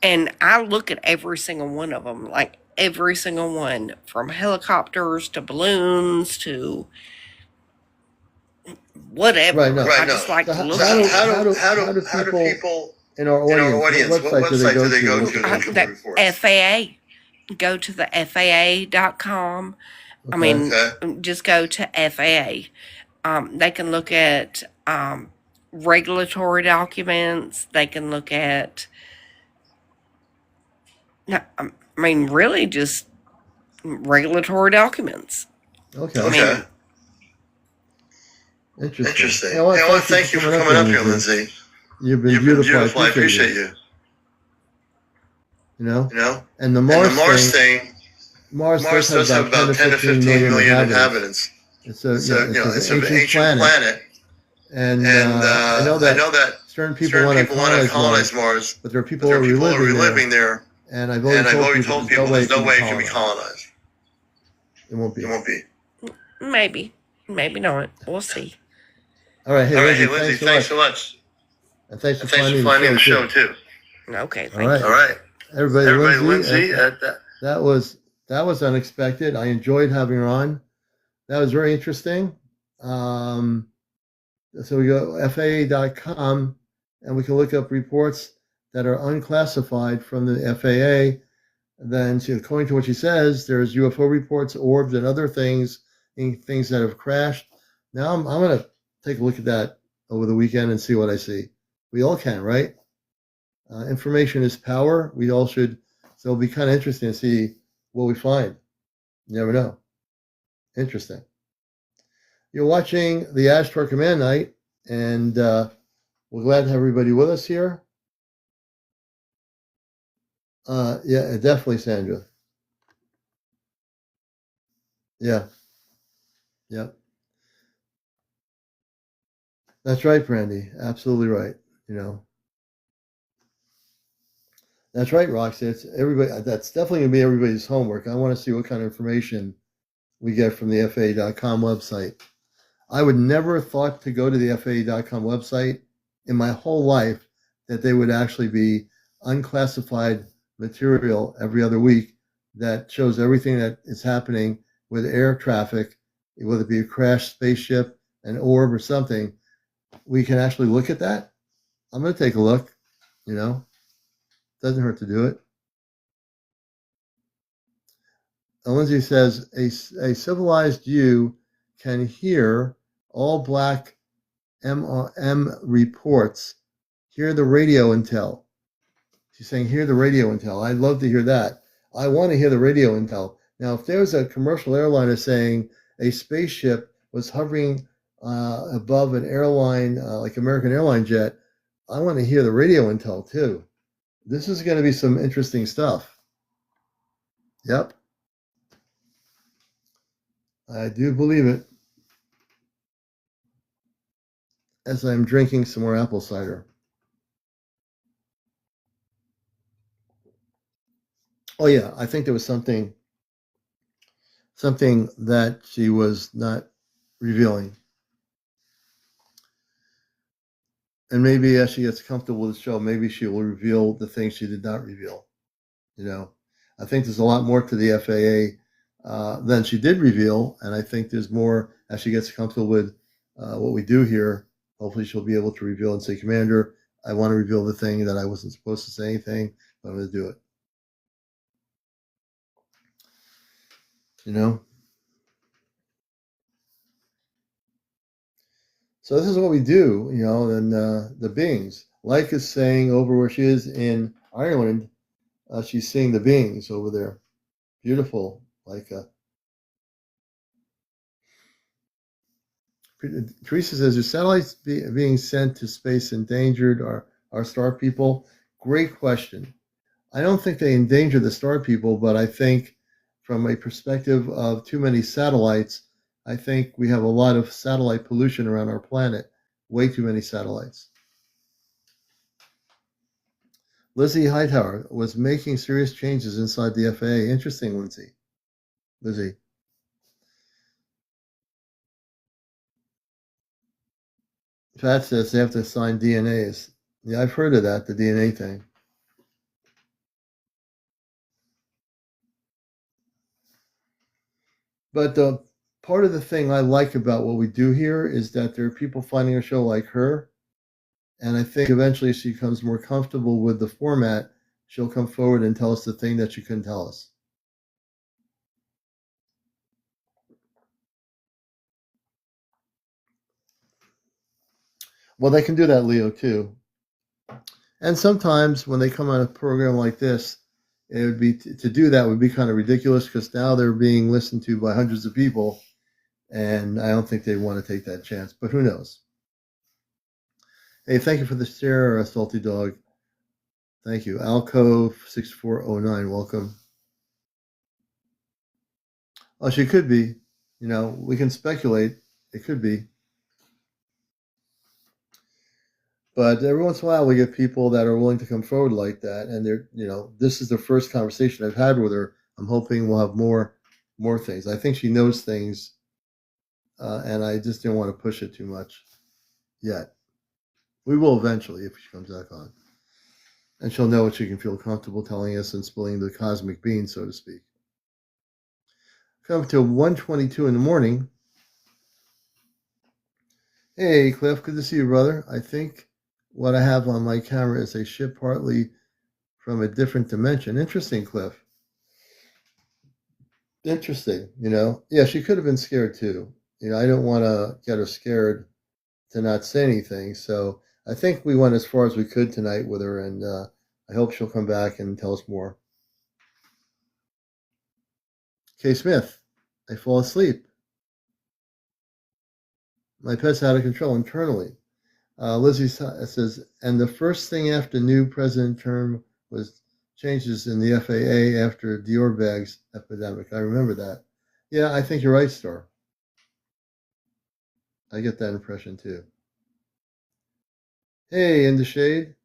and I look at every single one of them, like every single one, from helicopters to balloons to whatever. I just like to look at it. How do people in our audience, what website do they go to? The FAA. Go to the FAA.com. Okay. I mean, just go to FAA. They can look at regulatory documents. They can look at, I mean, really just regulatory documents. Okay. I mean, Interesting. Hey, I want to thank you for coming up here, Lindsay. You've been beautiful. I appreciate you. You know? And the Mars thing, Mars does have about 10 to 15 million inhabitants. It's It's an an ancient planet. And I know that certain people want to colonize Mars, but there are people already living there. And I've already told people there's no way it can be colonized. It won't be. Maybe not. We'll see. All right. Hey, Lindsay, thanks so much. And thanks for finding the show, too. Okay, All right. All right. Everybody, Lindsay, that was unexpected. I enjoyed having her on. That was very interesting. So we go FAA.com and we can look up reports that are unclassified from the FAA. Then, according to what she says, there's UFO reports, orbs, and other things that have crashed. Now I'm going to take a look at that over the weekend and see what I see. We all can, right? Information is power. We all should. So it'll be kind of interesting to see what we find. You never know. Interesting. You're watching the Ashtar Command Night, and we're glad to have everybody with us here. Yeah, definitely, Sandra. Yeah. That's right, Brandy. Absolutely right. That's right, Roxy. It's everybody. That's definitely going to be everybody's homework. I want to see what kind of information we get from the FAA.com website. I would never have thought to go to the FAA.com website in my whole life that they would actually be unclassified material every other week that shows everything that is happening with air traffic, whether it be a crashed spaceship, an orb, or something. We can actually look at that. I'm going to take a look. Doesn't hurt to do it. Lindsay says a civilized you can hear all black M reports, hear the radio intel. She's saying hear the radio intel. I'd love to hear that. I want to hear the radio intel. Now, if there's a commercial airliner saying a spaceship was hovering above an airline like American airline jet, I want to hear the radio intel too. This is going to be some interesting stuff. Yep. I do believe it. As I'm drinking some more apple cider. Oh yeah, I think there was something that she was not revealing. And maybe as she gets comfortable with the show, maybe she will reveal the things she did not reveal. I think there's a lot more to the FAA than she did reveal, and I think there's more as she gets comfortable with what we do here. Hopefully she'll be able to reveal and say, Commander, I want to reveal the thing that I wasn't supposed to say anything, but I'm going to do it. So this is what we do, and the beings. Like is saying over where she is in Ireland, she's seeing the beings over there. Beautiful, Leica. Teresa says, are satellites being sent to space endangered? Are star people? Great question. I don't think they endanger the star people, but I think from a perspective of too many satellites, I think we have a lot of satellite pollution around our planet. Way too many satellites. Lizzie Hightower was making serious changes inside the FAA. Interesting, Lizzie. Pat says they have to assign DNAs. Yeah, I've heard of that, the DNA thing. But part of the thing I like about what we do here is that there are people finding a show like her. And I think eventually she becomes more comfortable with the format. She'll come forward and tell us the thing that she couldn't tell us. Well, they can do that, Leo, too. And sometimes when they come on a program like this, it would be to do that would be kind of ridiculous because now they're being listened to by hundreds of people. And I don't think they want to take that chance, but who knows? Hey, thank you for the share, Salty Dog. Thank you. Alcove6409, welcome. Oh, she could be. You know, we can speculate. It could be. But every once in a while, we get people that are willing to come forward like that, and they're, you know, this is the first conversation I've had with her. I'm hoping we'll have more things. I think she knows things, and I just didn't want to push it too much yet. We will eventually if she comes back on, and she'll know what she can feel comfortable telling us and spilling the cosmic beans, so to speak. Come to 1:22 in the morning. Hey, Cliff, good to see you, brother. I think what I have on my camera is a ship partly from a different dimension. Interesting, Cliff. Interesting, you know. Yeah, she could have been scared too. You know, I don't want to get her scared to not say anything. So I think we went as far as we could tonight with her, and I hope she'll come back and tell us more. K. Smith, I fall asleep. My pet's out of control internally. Lizzie says, and the first thing after new president term was changes in the FAA after Dior bags epidemic. I remember that. Yeah, I think you're right, Star. I get that impression too. Hey, in the shade.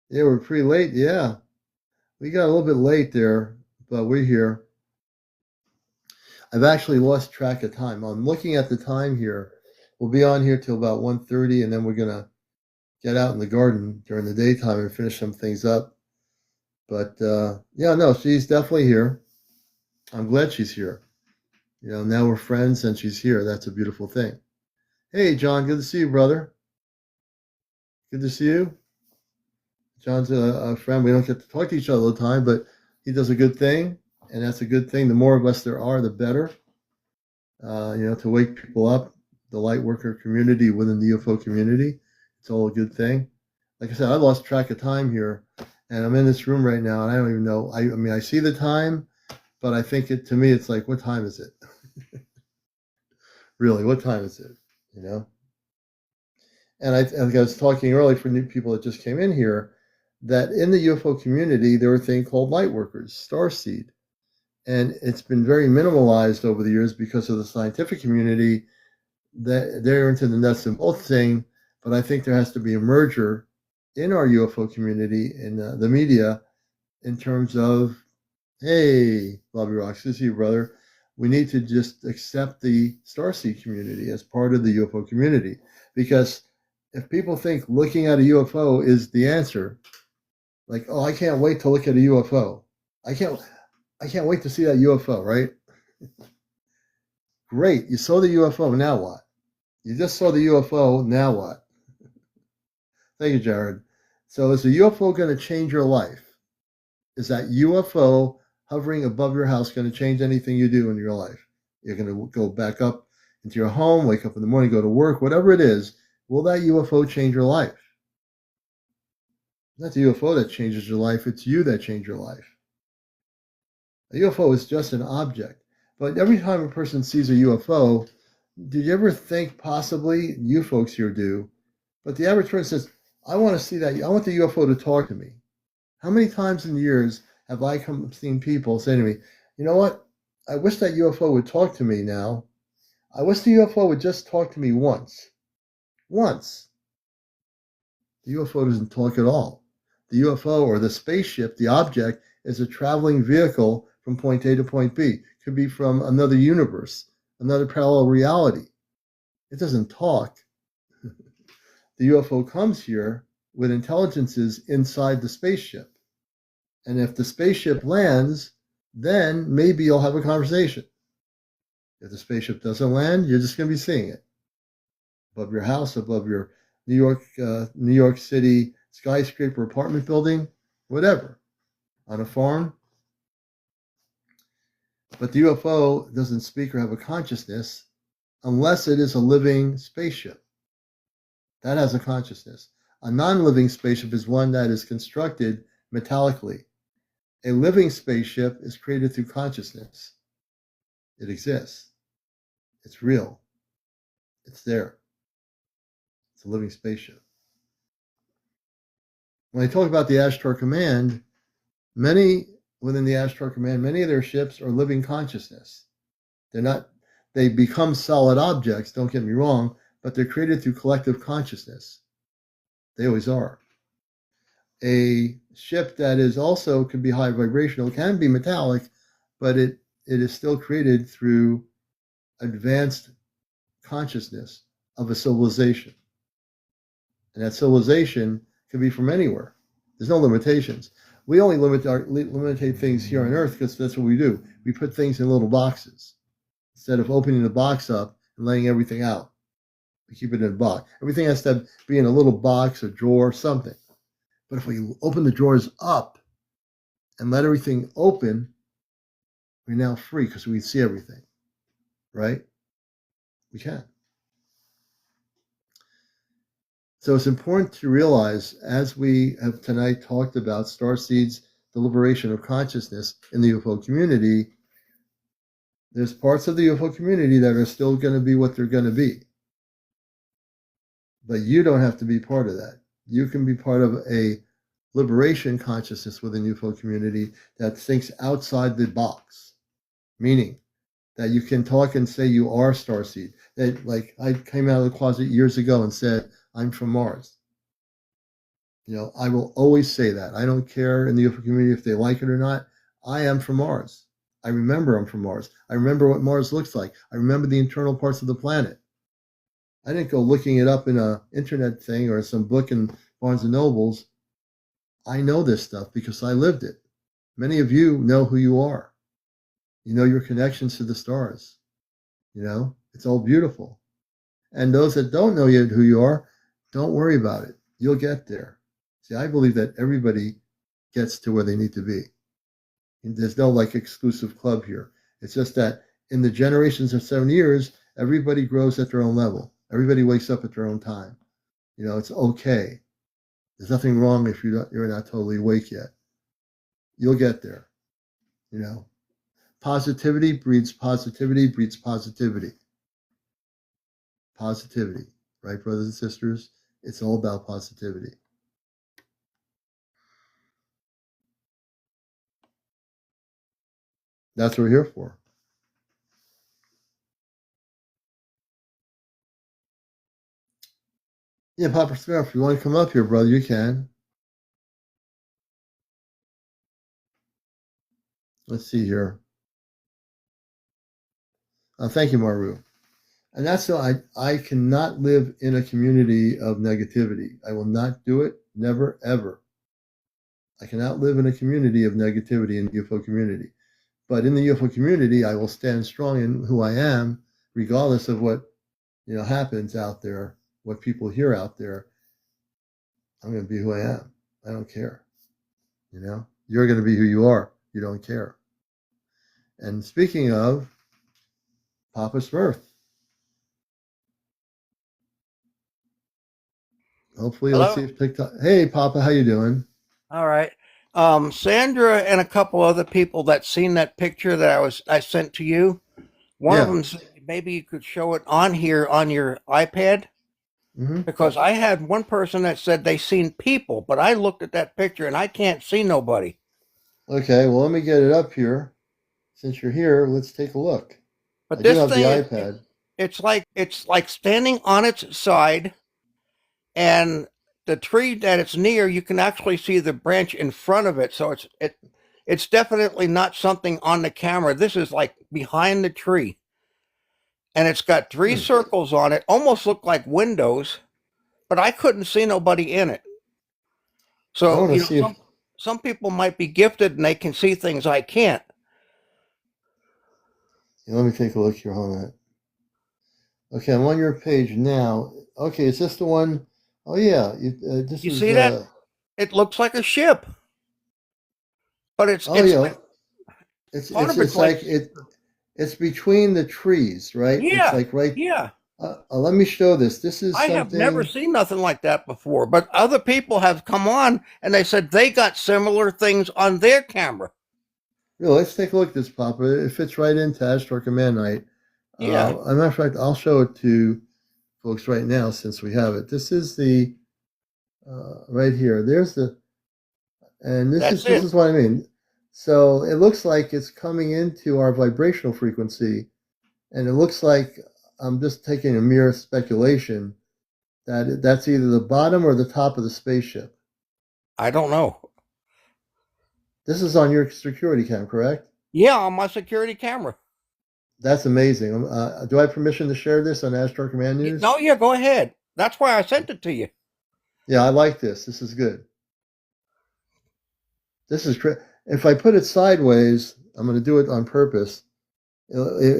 Yeah, we're pretty late. Yeah, we got a little bit late there, but we're here. I've actually lost track of time. I'm looking at the time here. We'll be on here till about 1:30, and then we're gonna get out in the garden during the daytime and finish some things up. But yeah, no, she's definitely here. I'm glad she's here. You know, now we're friends and she's here. That's a beautiful thing. Hey, John, good to see you, brother. Good to see you. John's a friend. We don't get to talk to each other all the time, but he does a good thing, and that's a good thing. The more of us there are, the better. You know, to wake people up, the light worker community within the UFO community, it's all a good thing. Like I said, I lost track of time here, and I'm in this room right now, and I don't even know. I mean, I see the time, but I think to me, it's like, what time is it? Really, what time is it? You know? And I was talking earlier for new people that just came in here, that in the UFO community, there were a thing called light workers, starseed. And it's been very minimalized over the years because of the scientific community that they're into the nuts and bolts thing. But I think there has to be a merger in our UFO community, in the media, in terms of, hey, Bobby Rocks, this is you, brother. We need to just accept the starseed community as part of the UFO community. Because if people think looking at a UFO is the answer, like, oh, I can't wait to look at a UFO. I can't wait to see that UFO, right? Great. You saw the UFO. Now what? You just saw the UFO. Now what? Thank you, Jared. So is the UFO going to change your life? Is that UFO hovering above your house going to change anything you do in your life? You're going to go back up into your home, wake up in the morning, go to work, whatever it is. Will that UFO change your life? Not the UFO that changes your life. It's you that change your life. A UFO is just an object. But every time a person sees a UFO, did you ever think possibly, you folks here do, but the average person says, I want to see that. I want the UFO to talk to me. How many times in years have I seen people say to me, you know what? I wish that UFO would talk to me now. I wish the UFO would just talk to me once. Once. The UFO doesn't talk at all. The UFO, or the spaceship, the object, is a traveling vehicle from point A to point B. It could be from another universe, another parallel reality. It doesn't talk. The UFO comes here with intelligences inside the spaceship. And if the spaceship lands, then maybe you'll have a conversation. If the spaceship doesn't land, you're just going to be seeing it above your house, above your New York City skyscraper apartment building, whatever, on a farm. But the UFO doesn't speak or have a consciousness unless it is a living spaceship. That has a consciousness. A non-living spaceship is one that is constructed metallically. A living spaceship is created through consciousness. It exists. It's real. It's there. It's a living spaceship. When I talk about the Ashtar Command, many within the Ashtar Command, many of their ships are living consciousness. They become solid objects, don't get me wrong, but they're created through collective consciousness. They always are. A ship that is also can be high vibrational, can be metallic, but it is still created through advanced consciousness of a civilization. And that civilization can be from anywhere. There's no limitations. We only limitate things here on Earth because that's what we do. We put things in little boxes instead of opening the box up and letting everything out. We keep it in a box. Everything has to be in a little box, a drawer, something. But if we open the drawers up and let everything open, we're now free because we see everything, right? We can. So it's important to realize, as we have tonight talked about starseeds, the liberation of consciousness in the UFO community, there's parts of the UFO community that are still going to be what they're going to be. But you don't have to be part of that. You can be part of a liberation consciousness within the UFO community that thinks outside the box, meaning that you can talk and say you are starseed. That, like, I came out of the closet years ago and said, I'm from Mars. You know, I will always say that. I don't care in the UFO community if they like it or not. I am from Mars. I remember I'm from Mars. I remember what Mars looks like. I remember the internal parts of the planet. I didn't go looking it up in an internet thing or some book in Barnes and Nobles. I know this stuff because I lived it. Many of you know who you are. You know your connections to the stars. You know, it's all beautiful. And those that don't know yet who you are, don't worry about it. You'll get there. See, I believe that everybody gets to where they need to be. And there's no like exclusive club here. It's just that in the generations of 7 years, everybody grows at their own level. Everybody wakes up at their own time. You know, it's okay. There's nothing wrong if you're not totally awake yet. You'll get there. You know, positivity breeds positivity breeds positivity. Positivity, right, brothers and sisters? It's all about positivity. That's what we're here for. Yeah, Papa Smith, if you want to come up here, brother, you can. Let's see here. Thank you, Maru. And that's why I cannot live in a community of negativity. I will not do it. Never, ever. I cannot live in a community of negativity in the UFO community. But in the UFO community, I will stand strong in who I am, regardless of what happens out there, what people hear out there. I'm going to be who I am. I don't care. You're going to be who you are. You don't care. And speaking of Papa Smurf, hopefully, Hello? let's see if TikTok. Hey, Papa, how you doing? All right. Sandra and a couple other people that seen that picture that I sent to you. One of them said maybe you could show it on here on your iPad. Mm-hmm. Because I had one person that said they seen people, but I looked at that picture and I can't see nobody. Okay, well, let me get it up here. Since you're here, let's take a look. But I this do have thing, the iPad. It's like standing on its side, and the tree that it's near, you can actually see the branch in front of it. So it's definitely not something on the camera. This is like behind the tree, and it's got three circles on it, almost look like windows, but I couldn't see nobody in it. So some people might be gifted and they can see things I can't. Let me take a look here on that. Okay, I'm on your page now. Okay, is this the one? Oh yeah, this you is. See that? It looks like a ship, but it's it's between the trees, right? Yeah, it's like right. Yeah. Let me show this. This is. I have never seen nothing like that before, but other people have come on and they said they got similar things on their camera. Let's take a look at this, Papa. It fits right into Ashtar Command Night. Yeah, As a matter of fact, I'll show it to folks right now since we have it. This is the right here. There's the, and that's this it. is what I mean. So it looks like it's coming into our vibrational frequency, and it looks like I'm just taking a mere speculation that that's either the bottom or the top of the spaceship. I don't know. This is on your security cam, correct? Yeah, on my security camera. That's amazing. Do I have permission to share this on Astro Command News? No, yeah, go ahead. That's why I sent it to you. Yeah, I like this. This is good. This is if I put it sideways, I'm going to do it on purpose. It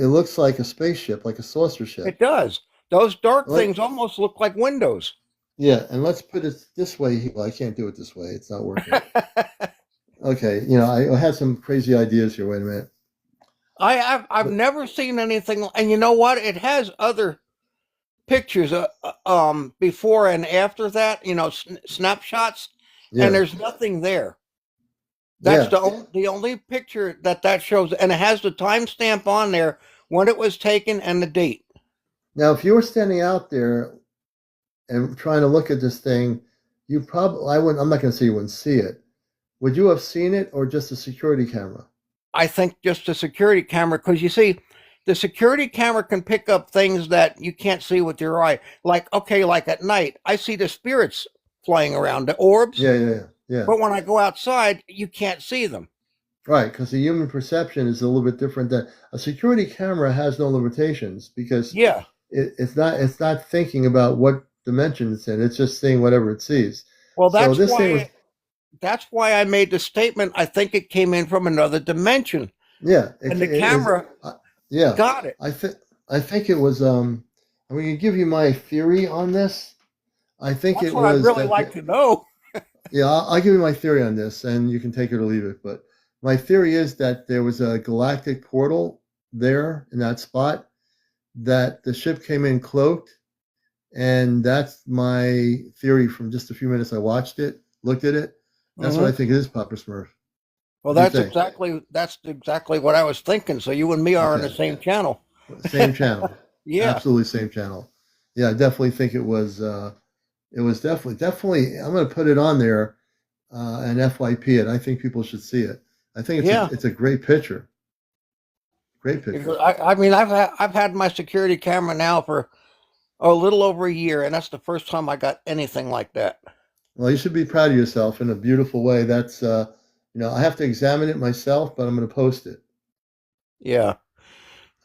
looks like a spaceship, like a saucer ship. It does. Those dark Like, things almost look like windows. yeah, and let's put it this way. Well, I can't do it this way. It's not working. Okay, you know, I had some crazy ideas here. Wait a minute. I've never seen anything, and you know what? It has other pictures, before and after that. You know, snapshots, Yeah, and there's nothing there. That's yeah. the only picture that shows, and it has the timestamp on there when it was taken and the date. Now, if you were standing out there and trying to look at this thing, you probably I wouldn't. I'm not going to say you wouldn't see it. Would you have seen it or just a security camera? I think just a security camera, because you see, the security camera can pick up things that you can't see with your eye. Like, okay, like at night, I see the spirits flying around, the orbs, Yeah. but when I go outside, you can't see them. Right, because the human perception is a little bit different. Than a security camera has no limitations because Yeah. it's not thinking about what dimension it's in. It's just seeing whatever it sees. Well, So this thing was that's why I made the statement. I think it came in from another dimension, yeah. and the camera Yeah, got it. I think it was. I'm going to give you my theory on this. I think That's it what I'd was really that. like to know. Yeah, I'll give you my theory on this, and you can take it or leave it. But my theory is that there was a galactic portal there in that spot that the ship came in cloaked, and that's my theory from just a few minutes I watched it, looked at it. That's what I think it is, Papa Smurf. Well, What do you that's exactly what I was thinking. So you and me are on the Okay. same channel. Same channel. Yeah. Absolutely same channel. Yeah, I definitely think it was. It was definitely. I'm going to put it on there and FYP it. I think people should see it. I think it's a great picture. Great picture. Because I mean, I've had my security camera now for a little over a year, and that's the first time I got anything like that. Well, you should be proud of yourself in a beautiful way. That's I have to examine it myself, but I'm going to post it. Yeah.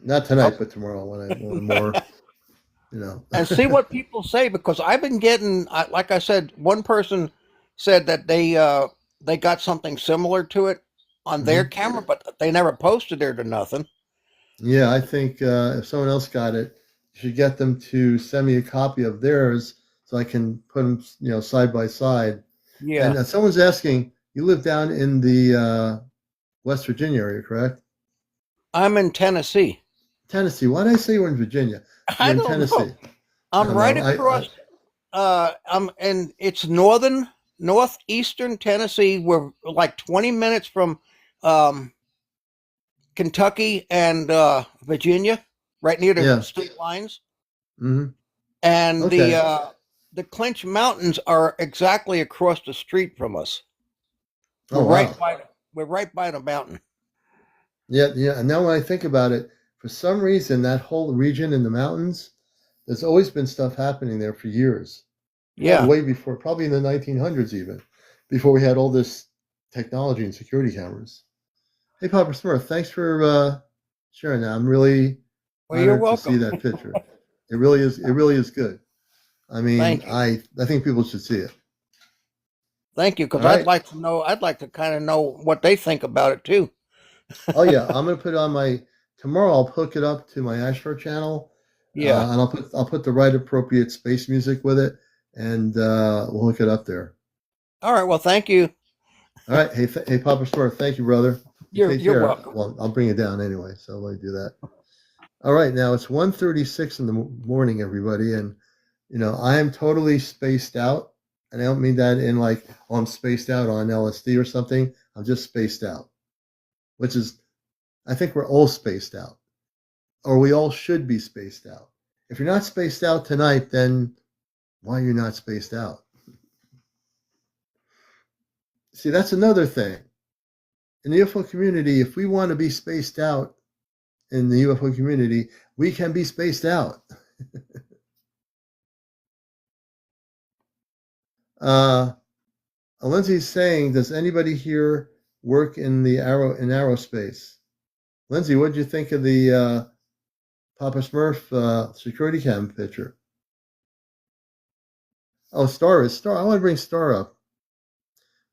Not tonight, but tomorrow when I'm more, And see what people say, because I've been getting, like I said, one person said that they got something similar to it on their camera, but they never posted it or nothing. Yeah, I think if someone else got it, you should get them to send me a copy of theirs so I can put them, side by side. Yeah. And someone's asking, you live down in the West Virginia area, correct? I'm in Tennessee. Tennessee. Why did I say you were in Virginia? You're I in don't Tennessee. know. I'm right across. And it's northeastern Tennessee. We're like 20 minutes from Kentucky and Virginia, right near the state lines. Mm-hmm. And Okay. the Clinch Mountains are exactly across the street from us. Oh, wow. We're right by the mountain. Yeah. And now when I think about it, for some reason, that whole region in the mountains, there's always been stuff happening there for years. Yeah. Way before, probably in the 1900s even, before we had all this technology and security cameras. Hey, Papa Smurf, thanks for sharing that. I'm really You're honored to welcome. see that picture. It really is. It really is good. I mean, Thank you. I think people should see it. Thank you, because All right. I'd like to know. I'd like to kind of know what they think about it too. Oh yeah, I'm gonna put it on my tomorrow. I'll hook it up to my Astro channel. Yeah. And I'll put the right appropriate space music with it, and we'll hook it up there. All right. Well, thank you. All right. Hey, Papa Smurf, thank you, brother. You're Take care. welcome. Well, I'll bring it down anyway, so let me do that. All right, now it's 1:36 in the morning, everybody, and I am totally spaced out, and I don't mean that in like, oh, I'm spaced out on LSD or something. I'm just spaced out, which is, I think we're all spaced out. or we all should be spaced out. If you're not spaced out tonight, then why are you not spaced out? See, that's another thing. In the UFO community, if we want to be spaced out in the UFO community, we can be spaced out. Lindsay's saying, does anybody here work in aerospace? Lindsay, what did you think of the Papa Smurf security cam picture? Oh, Star. I want to bring Star up.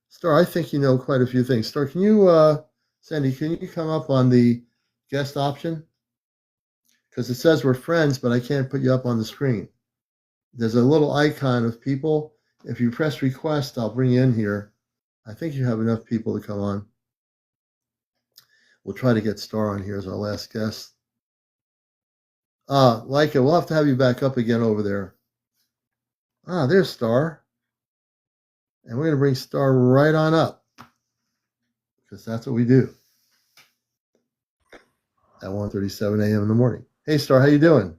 Star, I think you know quite a few things. Star, can you, Sandy, can you come up on the guest option? Because it says we're friends, but I can't put you up on the screen. There's a little icon of people. If you press request, I'll bring you in here. I think you have enough people to come on. We'll try to get Star on here as our last guest. Leica, we'll have to have you back up again over there. There's Star. And we're going to bring Star right on up. Because that's what we do. At 1:37 a.m. in the morning. Hey, Star, how you doing?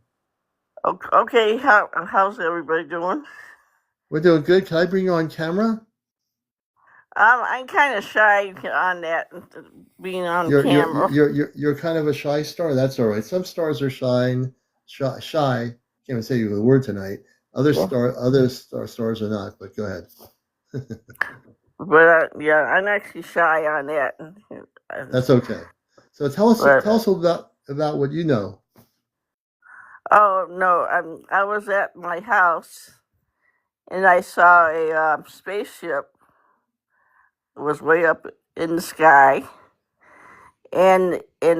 Okay, how's everybody doing? We're doing good. Can I bring you on camera? I'm kind of shy on that, being on camera. You're kind of a shy star. That's all right. Some stars are shy. Can't even say the word tonight. Other stars are not. But go ahead. But yeah, I'm actually shy on that. That's okay. So tell us about what you know. Oh no, I was at my house and I saw a spaceship. It was way up in the sky, and it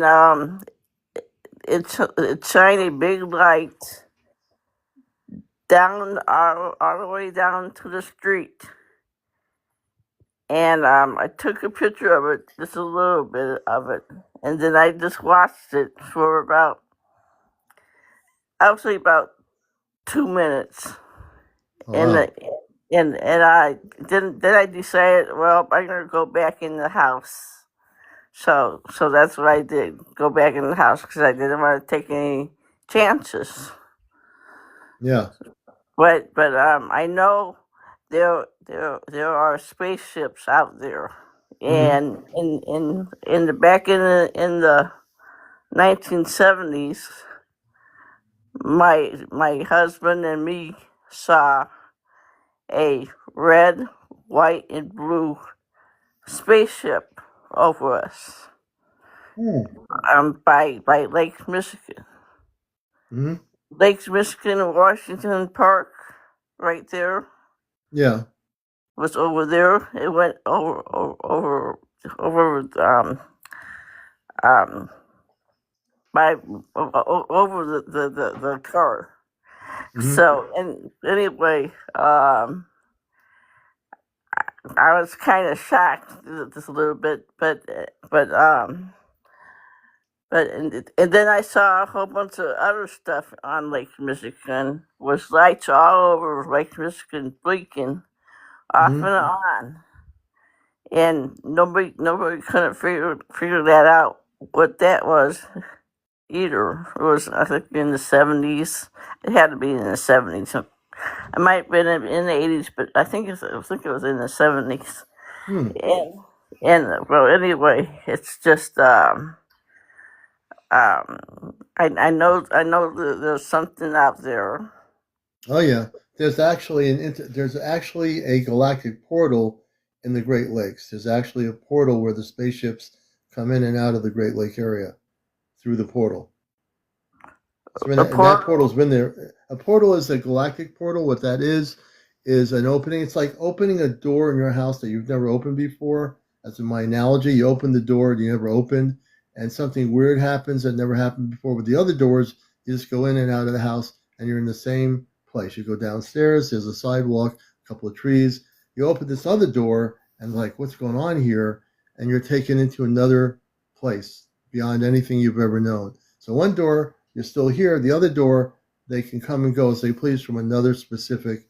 shined a big light down all the way down to the street. And I took a picture of it, just a little bit of it, and then I just watched it for about 2 minutes. Wow. And I then I decided, well, I'm gonna go back in the house. So that's what I did. Go back in the house because I didn't want to take any chances. Yeah. But I know there are spaceships out there, and in the back in the 1970s, my husband and me saw a red, white, and blue spaceship over us, by Lake Michigan. Mm-hmm. Lake Michigan and Washington Park, right there. Yeah. Was over there. It went over by over the car. Mm-hmm. So and anyway, I was kind of shocked just a little bit, but and then I saw a whole bunch of other stuff on Lake Michigan, with lights all over Lake Michigan blinking off and on, and nobody couldn't figure that out what that was either. It was, I think, in the 70s. It had to be in the 70s. It might have been in the 80s, but I think it was in the 70s. And well, anyway, it's just I know there's something out there. Oh yeah, there's actually a galactic portal in the Great Lakes. There's actually a portal where the spaceships come in and out of the Great Lake area through the portal. That portal's been there. A portal is a galactic portal. What that is an opening. It's like opening a door in your house that you've never opened before. That's my analogy. You open the door that you never opened, and something weird happens that never happened before. With the other doors, you just go in and out of the house, and you're in the same place. You go downstairs. There's a sidewalk, a couple of trees. You open this other door, and like, what's going on here? And you're taken into another place beyond anything you've ever known. So one door, you're still here. The other door, they can come and go as they please from another specific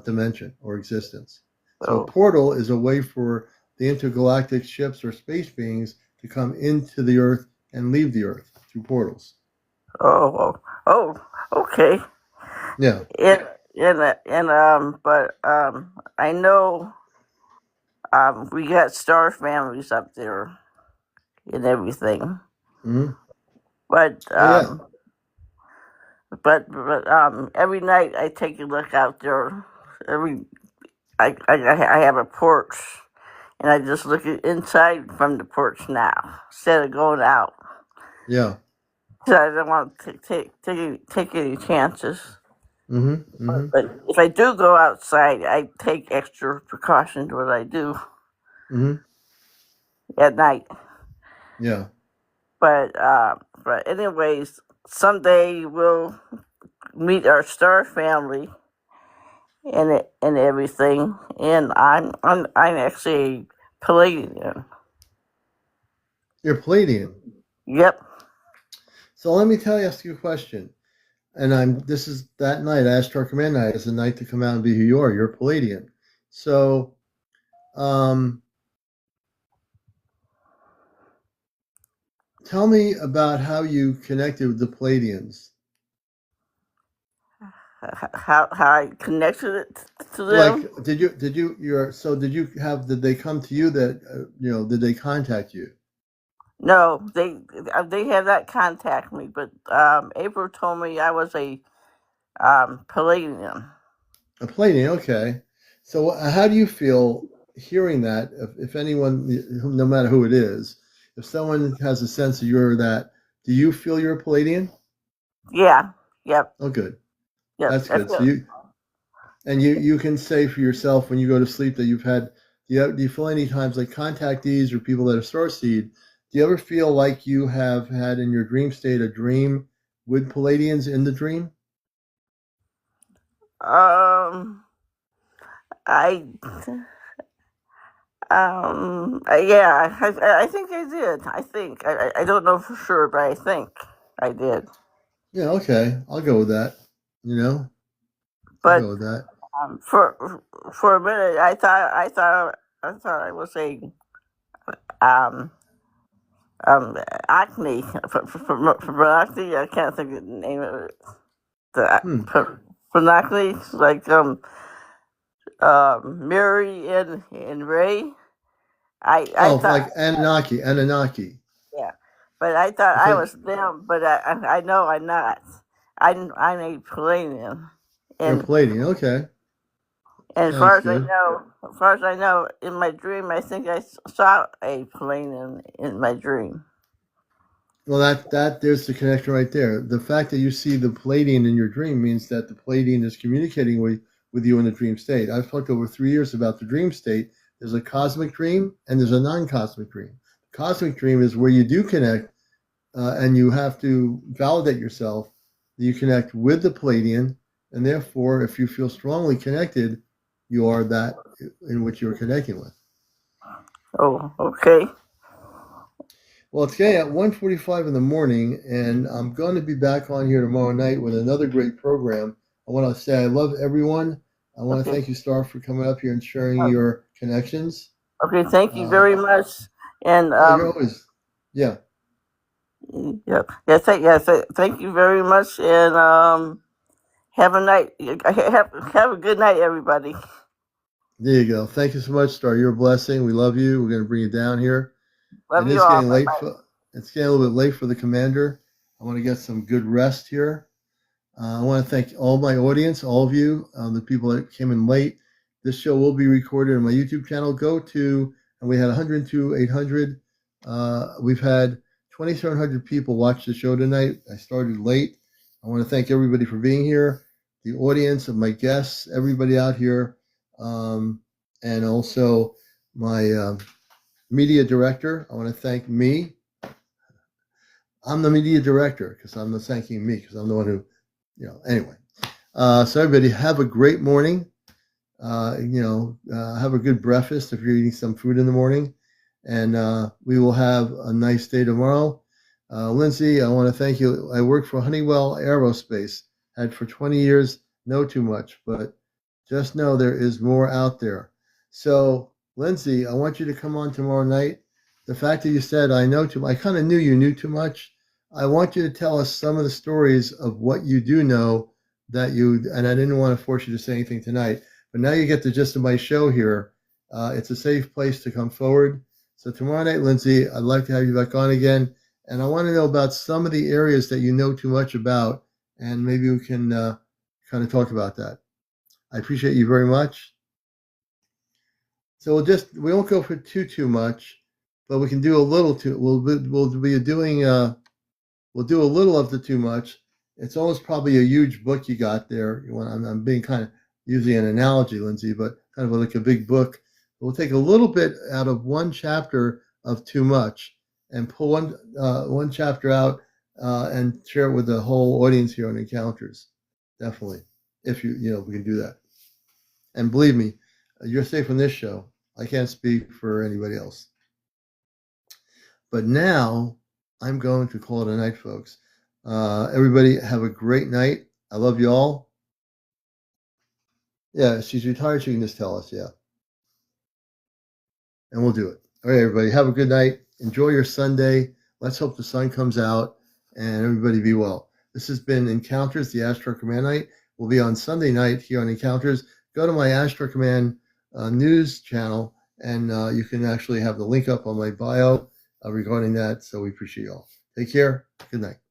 dimension or existence. So a portal is a way for the intergalactic ships or space beings to come into the Earth and leave the Earth through portals. Okay. Yeah. But I know we got star families up there and everything. Hmm. But Oh yeah. every night I take a look out there. I have a porch, and I just look at inside from the porch now instead of going out. Yeah. So I don't want to take any chances. Hmm. Hmm. But if I do go outside, I take extra precautions what I do Hmm. at night. Yeah. But anyways, someday we'll meet our star family and everything. And I'm actually Palladian. You're Palladian. Yep. So let me ask you a question. And this is that night, Ashtar Command Night is the night to come out and be who you are. You're Palladian. So tell me about how you connected with the Palladians. How I connected it to them? Like, did they come to you that, did they contact you? No, they have not contacted me, but April told me I was a Palladian. A Palladian, okay. So how do you feel hearing that? If anyone, no matter who it is, if someone has a sense that you're that, do you feel you're a Palladian? Yeah. Yep. Oh, good. Yep. That's That's good. So you can say for yourself when you go to sleep that you've had. Do you feel any times like contactees or people that are starseed? Do you ever feel like you have had in your dream state a dream with Palladians in the dream? I yeah, I think I did. I don't know for sure, but I think I did. Yeah, okay. I'll go with that. I'll go But with that. for a minute, I thought I was a um acne for acne. I can't think of the name of it. Hmm. For acne, like Mary and Ray. I Oh, thought like Anunnaki. yeah, but I thought I I thought was them. But I know I'm not. I'm a Palladian, you're and Palladian. Okay, as sounds far as I good. know, in my dream, I think I saw a Palladian in my dream. Well, there's the connection right there. The fact that you see the Palladian in your dream means that the Palladian is communicating with you in the dream state. I've talked over 3 years about the dream state. There's a cosmic dream and there's a non-cosmic dream. The cosmic dream is where you do connect, and you have to validate yourself that you connect with the Palladian, and therefore, if you feel strongly connected, you are that in which you're connecting with. Oh, okay. Well, it's getting at 1:45 in the morning, and I'm going to be back on here tomorrow night with another great program. I want to say I love everyone. I want to Okay. thank you, Star, for coming up here and sharing Oh, your connections. okay. Thank you Uh, very much. And oh, you're always, yeah. thank you very much. And have a night. Have a good night, everybody. There you go. Thank you so much, Star. You're a blessing. We love you. We're going to bring you down here. Love It you is all. getting Bye late. bye. It's getting a little bit late for the commander. I want to get some good rest here. I want to thank all my audience, all of you, the people that came in late. This show will be recorded on my YouTube channel. And we had 102,800. We've had 2,700 people watch the show tonight. I started late. I want to thank everybody for being here, the audience of my guests, everybody out here, and also my media director. I want to thank me. I'm the media director because I'm thanking me because I'm the one who, anyway. So everybody have a great morning. Have a good breakfast if you're eating some food in the morning. And we will have a nice day tomorrow. Lindsay, I want to thank you. I worked for Honeywell Aerospace, had for 20 years, know too much, but just know there is more out there. So, Lindsay, I want you to come on tomorrow night. The fact that you said I know too much, I kind of knew you knew too much. I want you to tell us some of the stories of what you do know that you, and I didn't want to force you to say anything tonight, but now you get the gist of my show here. It's a safe place to come forward. So tomorrow night, Lindsay, I'd like to have you back on again. And I want to know about some of the areas that you know too much about, and maybe we can kind of talk about that. I appreciate you very much. So we won't go for too much, but we can do a little too. We'll be doing we'll do a little of the too much. It's almost probably a huge book you got there. I'm being kind of using an analogy, Lindsay, but kind of like a big book. We'll take a little bit out of one chapter of too much and pull one chapter out and share it with the whole audience here on Encounters. Definitely, if we can do that. And believe me, you're safe on this show. I can't speak for anybody else. But now I'm going to call it a night, folks. Everybody have a great night. I love you all. Yeah, she's retired. She can just tell us, yeah. And we'll do it. All right, everybody, have a good night. Enjoy your Sunday. Let's hope the sun comes out and everybody be well. This has been Encounters, the Astro Command Night. We'll be on Sunday night here on Encounters. Go to my Astro Command news channel, and you can actually have the link up on my bio regarding that. So we appreciate you all. Take care. Good night.